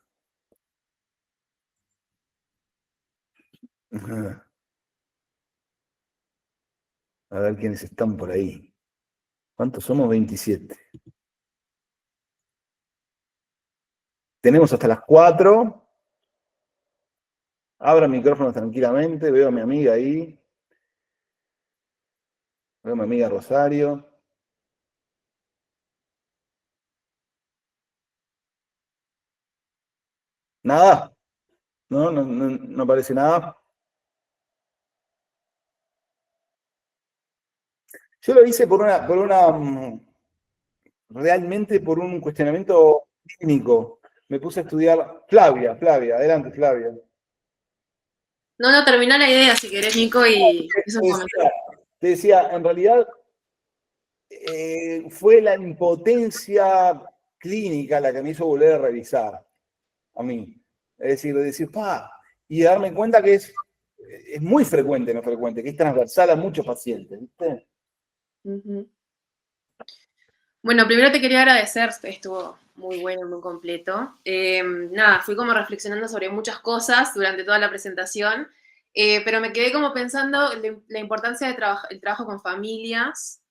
A ver quiénes están por ahí. ¿Cuántos somos? 27. Tenemos hasta las 4. Abran micrófonos tranquilamente. Veo a mi amiga ahí. Veo a mi amiga Rosario. Nada. No aparece nada. Yo lo hice realmente por un cuestionamiento clínico. Me puse a estudiar. Flavia, adelante, Flavia. No, termina la idea si querés, Nico, y eso es Te decía, en realidad fue la impotencia clínica la que me hizo volver a revisar a mí. Es decir, y darme cuenta que es muy frecuente, no frecuente, que es transversal a muchos pacientes, ¿viste? Uh-huh. Bueno, primero te quería agradecer, estuvo muy bueno, muy completo. Nada, fui como reflexionando sobre muchas cosas durante toda la presentación, pero me quedé como pensando la importancia de el trabajo con familias,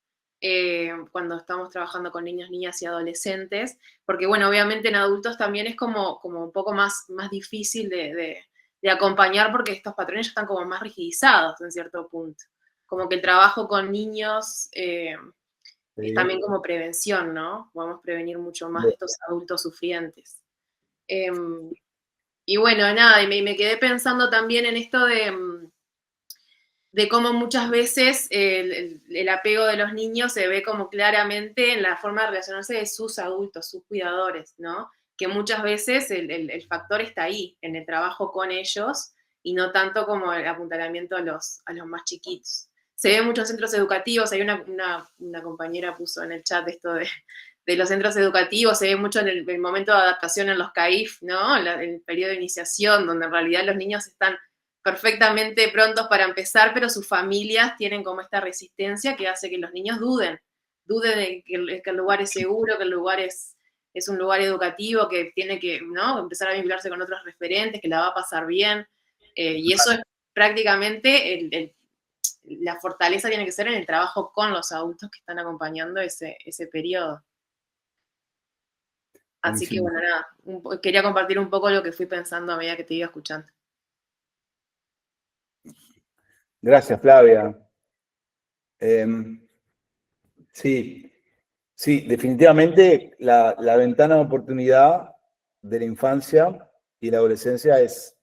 cuando estamos trabajando con niños, niñas y adolescentes, porque bueno, obviamente en adultos también es como un poco más difícil de acompañar porque estos patrones ya están como más rigidizados en cierto punto. Como que el trabajo con niños es también como prevención, ¿no? Podemos prevenir mucho más de estos adultos sufrientes. Y bueno, nada, y me quedé pensando también en esto de cómo muchas veces el apego de los niños se ve como claramente en la forma de relacionarse de sus adultos, sus cuidadores, ¿no? Que muchas veces el factor está ahí, en el trabajo con ellos, y no tanto como el apuntalamiento a los más chiquitos. Se ve en muchos centros educativos, hay una compañera puso en el chat esto de los centros educativos, se ve mucho en el momento de adaptación en los CAIF, ¿no? El periodo de iniciación, donde en realidad los niños están perfectamente prontos para empezar, pero sus familias tienen como esta resistencia que hace que los niños duden de que el lugar es seguro, que el lugar es un lugar educativo, que tiene que, ¿no?, empezar a vincularse con otros referentes, que la va a pasar bien, y eso es prácticamente la fortaleza tiene que ser en el trabajo con los adultos que están acompañando ese periodo. Así que Buenísimo. bueno, nada, quería compartir un poco lo que fui pensando a medida que te iba escuchando. Gracias, Flavia. Sí, sí, definitivamente la ventana de oportunidad de la infancia y la adolescencia es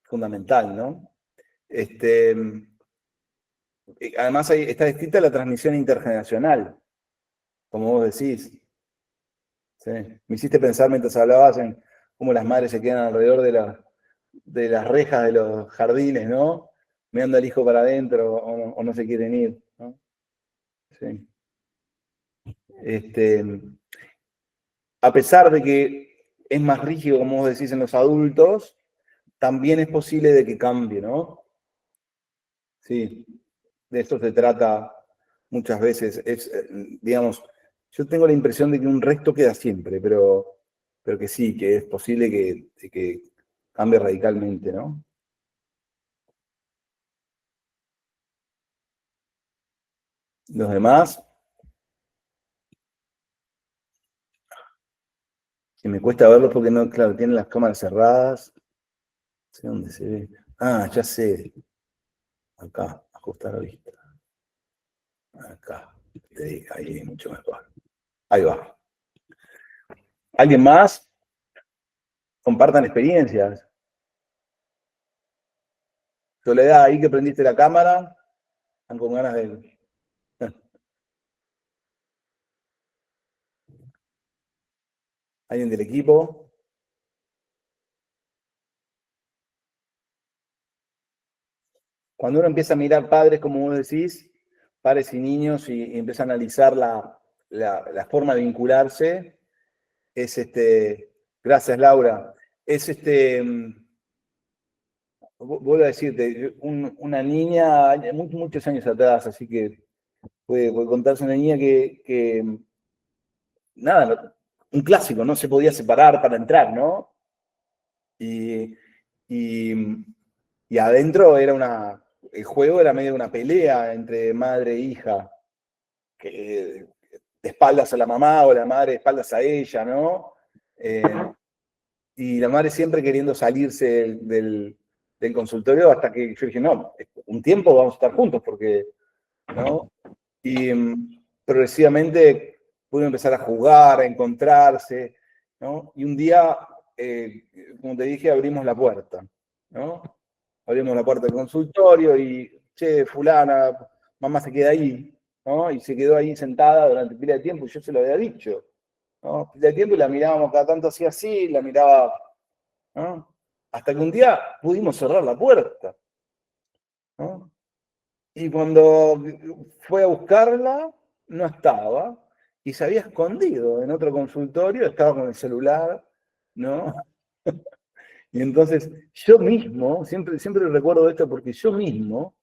fundamental, ¿no? Además está escrita la transmisión intergeneracional, como vos decís. ¿Sí? Me hiciste pensar mientras hablabas en cómo las madres se quedan alrededor de las rejas de los jardines, ¿no? Mirando al hijo para adentro o no se quieren ir, ¿no? Sí. A pesar de que es más rígido, como vos decís, en los adultos, también es posible de que cambie, ¿no? Sí, de esto se trata muchas veces. Digamos, yo tengo la impresión de que un resto queda siempre, pero que sí, que es posible que cambie radicalmente, ¿no? Los demás, que me cuesta verlos porque no, claro, tienen las cámaras cerradas. No sé dónde se ve. Ah, ya sé. Acá, ajustar la vista. Acá. Ahí, mucho mejor. Ahí va. ¿Alguien más? Compartan experiencias. Soledad, ahí que prendiste la cámara, están con ganas de... ¿Alguien del equipo? Cuando uno empieza a mirar padres, como vos decís, padres y niños, y empieza a analizar la forma de vincularse, es gracias Laura, es vuelvo a decirte, una niña, muchos años atrás, así que puede contarse una niña que nada, un clásico, no se podía separar para entrar, ¿no? Y, y, y adentro el juego era medio una pelea entre madre e hija, que de espaldas a la mamá o la madre de espaldas a ella, ¿no? Y la madre siempre queriendo salirse del consultorio hasta que yo dije, no, un tiempo vamos a estar juntos porque, ¿no? Y progresivamente pudieron empezar a jugar, a encontrarse, ¿no? Y un día, como te dije, abrimos la puerta, ¿no? Abrimos la puerta del consultorio y, che, fulana, mamá se queda ahí, ¿no? Y se quedó ahí sentada durante pila de tiempo y yo se lo había dicho, ¿no? Pila de tiempo y la mirábamos cada tanto así, la miraba, ¿no? Hasta que un día pudimos cerrar la puerta, ¿no? Y cuando fue a buscarla, no estaba. Y se había escondido en otro consultorio, estaba con el celular, ¿no? Y entonces yo mismo, siempre recuerdo esto porque yo mismo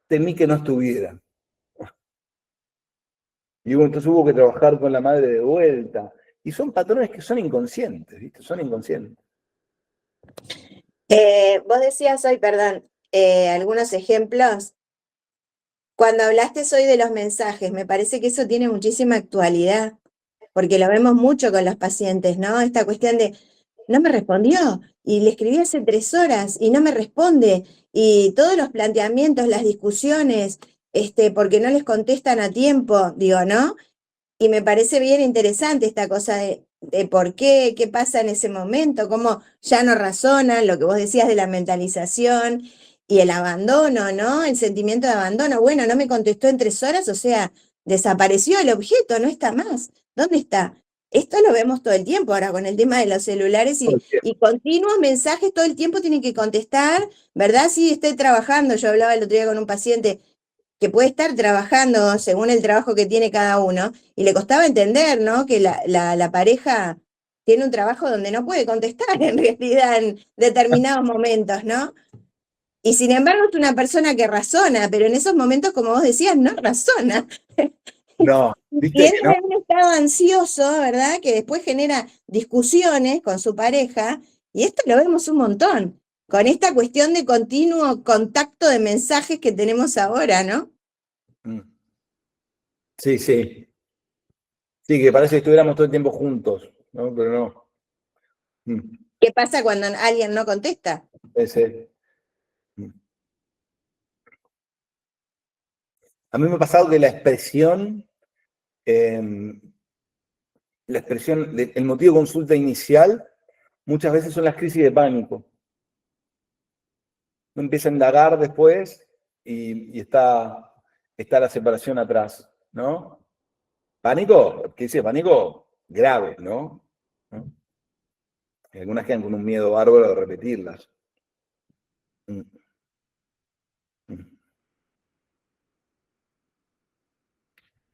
temí que no estuviera. Y entonces hubo que trabajar con la madre de vuelta. Y son patrones que son inconscientes, ¿viste? Son inconscientes. Vos decías hoy, perdón, algunos ejemplos. Cuando hablaste hoy de los mensajes, me parece que eso tiene muchísima actualidad, porque lo vemos mucho con los pacientes, ¿no? Esta cuestión de, no me respondió, y le escribí hace 3 horas y no me responde, y todos los planteamientos, las discusiones, porque no les contestan a tiempo, digo, ¿no? Y me parece bien interesante esta cosa de por qué pasa en ese momento, cómo ya no razonan, lo que vos decías de la mentalización y el abandono, ¿no? El sentimiento de abandono. Bueno, no me contestó en 3 horas, o sea, desapareció el objeto, no está más. ¿Dónde está? Esto lo vemos todo el tiempo ahora con el tema de los celulares y continuos mensajes todo el tiempo tienen que contestar, ¿verdad? Sí, estoy trabajando. Yo hablaba el otro día con un paciente que puede estar trabajando según el trabajo que tiene cada uno, y le costaba entender, ¿no? Que la pareja tiene un trabajo donde no puede contestar en realidad en determinados momentos, ¿no? Y sin embargo es una persona que razona, pero en esos momentos, como vos decías, no razona. No, Y viste que entra no. en un estado ansioso, ¿verdad? Que después genera discusiones con su pareja, y esto lo vemos un montón, con esta cuestión de continuo contacto de mensajes que tenemos ahora, ¿no? Sí, sí. Sí, que parece que estuviéramos todo el tiempo juntos, ¿no? Pero no. ¿Qué pasa cuando alguien no contesta? Ese. A mí me ha pasado que la expresión, el motivo de consulta inicial, muchas veces son las crisis de pánico. Uno empieza a indagar después y está la separación atrás, ¿no? Pánico, ¿qué dice? Pánico grave, ¿no? Y algunas quedan con un miedo bárbaro de repetirlas.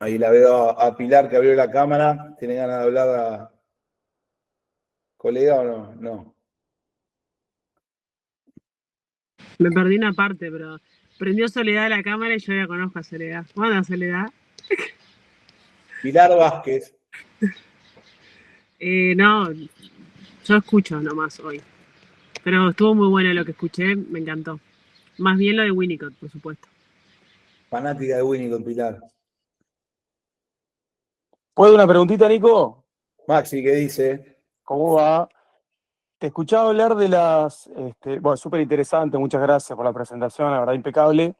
Ahí la veo a Pilar que abrió la cámara. ¿Tiene ganas de hablar a colega o no? No. Me perdí una parte, pero prendió Soledad la cámara y yo ya conozco a Soledad. Bueno, Soledad. Pilar Vázquez. No, yo escucho nomás hoy. Pero estuvo muy bueno lo que escuché, me encantó. Más bien lo de Winnicott, por supuesto. Fanática de Winnicott, Pilar. ¿Puedo una preguntita, Nico? Maxi, ¿qué dice? ¿Cómo va? Te escuchaba hablar de las... bueno, súper interesante, muchas gracias por la presentación, la verdad impecable.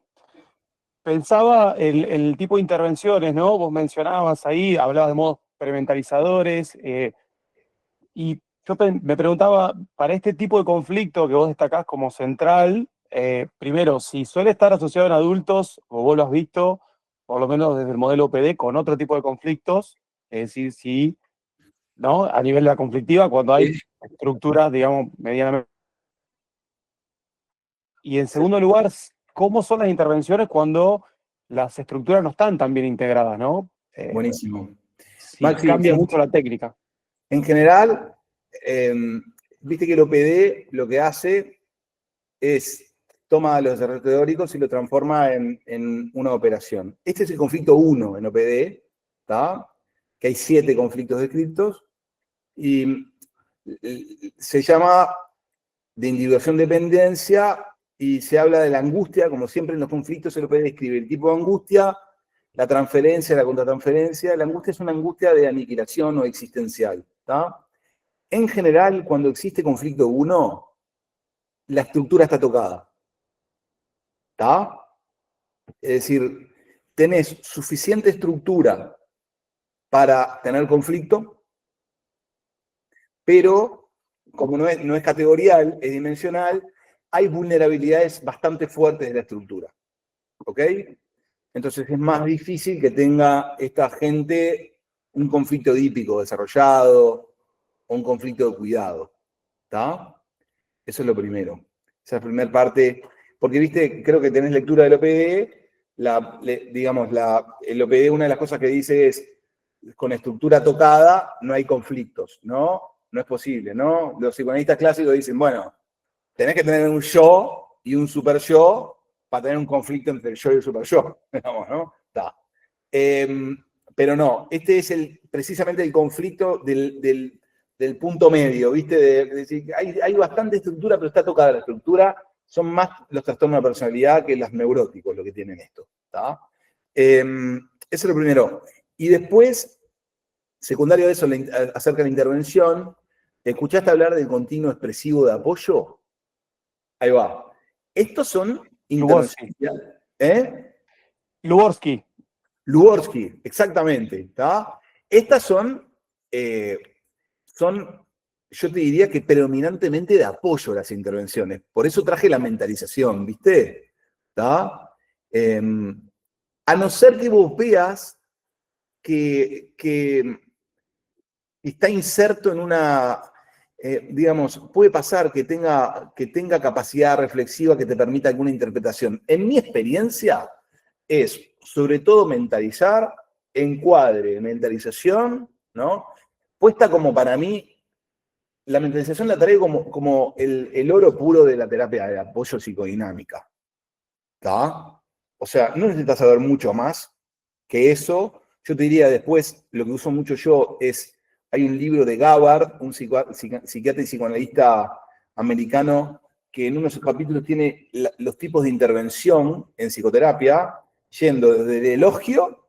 Pensaba el tipo de intervenciones, ¿no? Vos mencionabas ahí, hablabas de modos prementalizadores, y yo me preguntaba, para este tipo de conflicto que vos destacás como central, primero, si suele estar asociado en adultos, o vos lo has visto, por lo menos desde el modelo OPD, con otro tipo de conflictos, es decir, si, ¿no? A nivel de la conflictiva, cuando hay estructuras, digamos, medianamente. Y en segundo lugar, ¿cómo son las intervenciones cuando las estructuras no están tan bien integradas, ¿no? Buenísimo. Si Maxi, cambia mucho la técnica. En general, viste que el OPD lo que hace es toma los desarrollos teóricos y lo transforma en una operación. Este es el conflicto 1 en OPD, ¿tá? Que hay 7 conflictos descritos, y se llama de individuación-dependencia, y se habla de la angustia, como siempre en los conflictos el OPD describe el tipo de angustia, la transferencia, la contratransferencia. La angustia es una angustia de aniquilación o existencial, ¿tá? En general, cuando existe conflicto 1, la estructura está tocada, ¿tá? Es decir, tenés suficiente estructura para tener conflicto, pero como no es categorial, es dimensional, hay vulnerabilidades bastante fuertes de la estructura, ¿ok? Entonces es más difícil que tenga esta gente un conflicto dípico desarrollado o un conflicto de cuidado, ¿está? Eso es lo primero. Esa es la primera parte, porque viste, creo que tenés lectura del OPD, el OPD, una de las cosas que dice es, con estructura tocada no hay conflictos, ¿no? No es posible, ¿no? Los psicoanalistas clásicos dicen, bueno, tenés que tener un yo y un super yo para tener un conflicto entre el yo y el super yo, digamos, ¿no? Está. Pero no, este es precisamente el conflicto del punto medio, ¿viste? De decir, hay bastante estructura, pero está tocada la estructura. Son más los trastornos de personalidad que los neuróticos lo que tienen esto, ¿está? Eso es lo primero. Y después, secundario a eso, acerca de la intervención, ¿escuchaste hablar del continuo expresivo de apoyo? Ahí va. Estos son intervenciones. Luborsky. Luborsky, exactamente. ¿Tá? Estas son, yo te diría que predominantemente de apoyo a las intervenciones. Por eso traje la mentalización, ¿viste? ¿Tá? A no ser que vos veas que está inserto en una, digamos, puede pasar que tenga capacidad reflexiva que te permita alguna interpretación. En mi experiencia es, sobre todo, mentalizar, encuadre, mentalización, ¿no? Puesta como para mí, la mentalización la traigo como el oro puro de la terapia de apoyo psicodinámica. ¿Está? O sea, no necesitas saber mucho más que eso. Yo te diría después, lo que uso mucho yo es, hay un libro de Gabbard, un psiquiatra y psicoanalista americano, que en uno de sus capítulos tiene los tipos de intervención en psicoterapia, yendo desde el elogio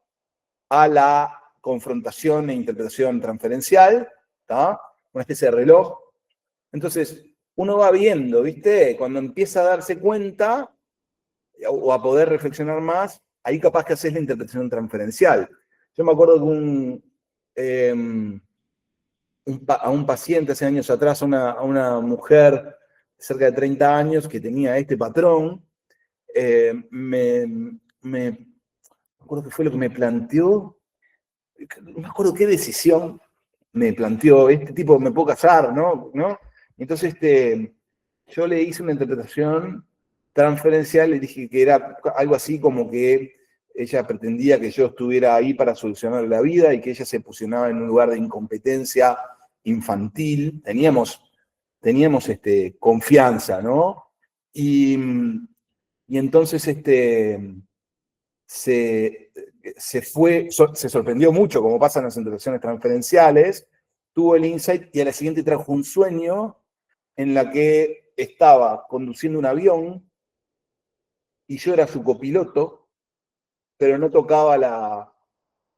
a la confrontación e interpretación transferencial, ¿está? Una especie de reloj. Entonces, uno va viendo, ¿viste? Cuando empieza a darse cuenta o a poder reflexionar más, ahí capaz que haces la interpretación transferencial. Yo me acuerdo que a un paciente hace años atrás, a una mujer de cerca de 30 años que tenía este patrón, me acuerdo que fue lo que me planteó, no me acuerdo qué decisión me planteó, este tipo, me puedo casar, ¿no? Entonces, yo le hice una interpretación transferencial, le dije que era algo así como que ella pretendía que yo estuviera ahí para solucionar la vida y que ella se posicionaba en un lugar de incompetencia infantil. Teníamos confianza, ¿no? Y entonces se sorprendió mucho, como pasa en las interpretaciones transferenciales, tuvo el insight y a la siguiente trajo un sueño en la que estaba conduciendo un avión y yo era su copiloto, pero no tocaba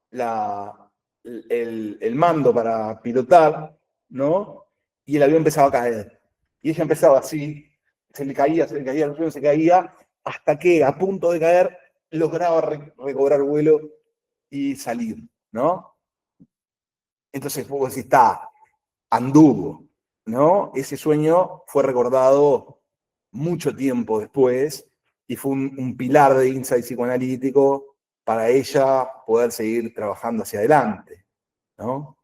el mando para pilotar, ¿no? Y el avión empezaba a caer. Y ella empezaba así, se le caía, el avión se caía, hasta que a punto de caer lograba recobrar vuelo y salir, ¿no? Entonces, vos decís, está, anduvo, ¿no? Ese sueño fue recordado mucho tiempo después y fue un pilar de insight psicoanalítico para ella poder seguir trabajando hacia adelante, ¿no?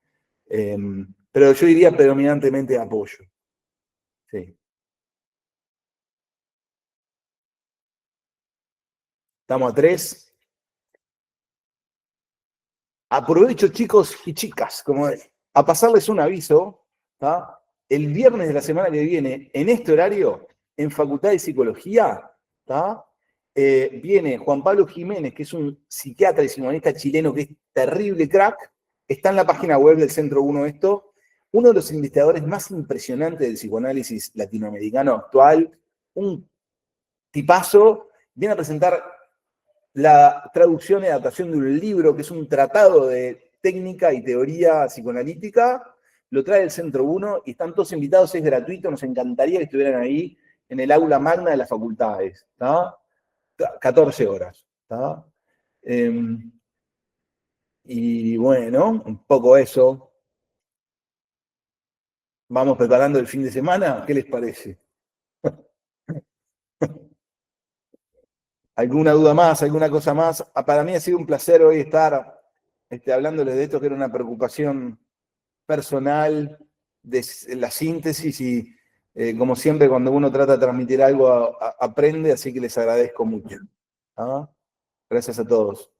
Pero yo diría predominantemente apoyo. Sí. Estamos a 3. Aprovecho, chicos y chicas, a pasarles un aviso, ¿tá? El viernes de la semana que viene, en este horario, en Facultad de Psicología, ¿tá? Viene Juan Pablo Jiménez, que es un psiquiatra y psicoanalista chileno que es terrible crack, está en la página web del Centro 1 esto, uno de los investigadores más impresionantes del psicoanálisis latinoamericano actual, un tipazo, viene a presentar la traducción y adaptación de un libro que es un tratado de técnica y teoría psicoanalítica, lo trae el Centro 1 y están todos invitados, es gratuito, nos encantaría que estuvieran ahí en el aula magna de las facultades, ¿tá? 14 horas, ¿tá? Y bueno, un poco eso. Vamos preparando el fin de semana, ¿qué les parece? ¿Alguna duda más, alguna cosa más? Para mí ha sido un placer hoy estar hablándoles de esto, que era una preocupación personal, de la síntesis y, como siempre, cuando uno trata de transmitir algo, aprende, así que les agradezco mucho. ¿Ah? Gracias a todos.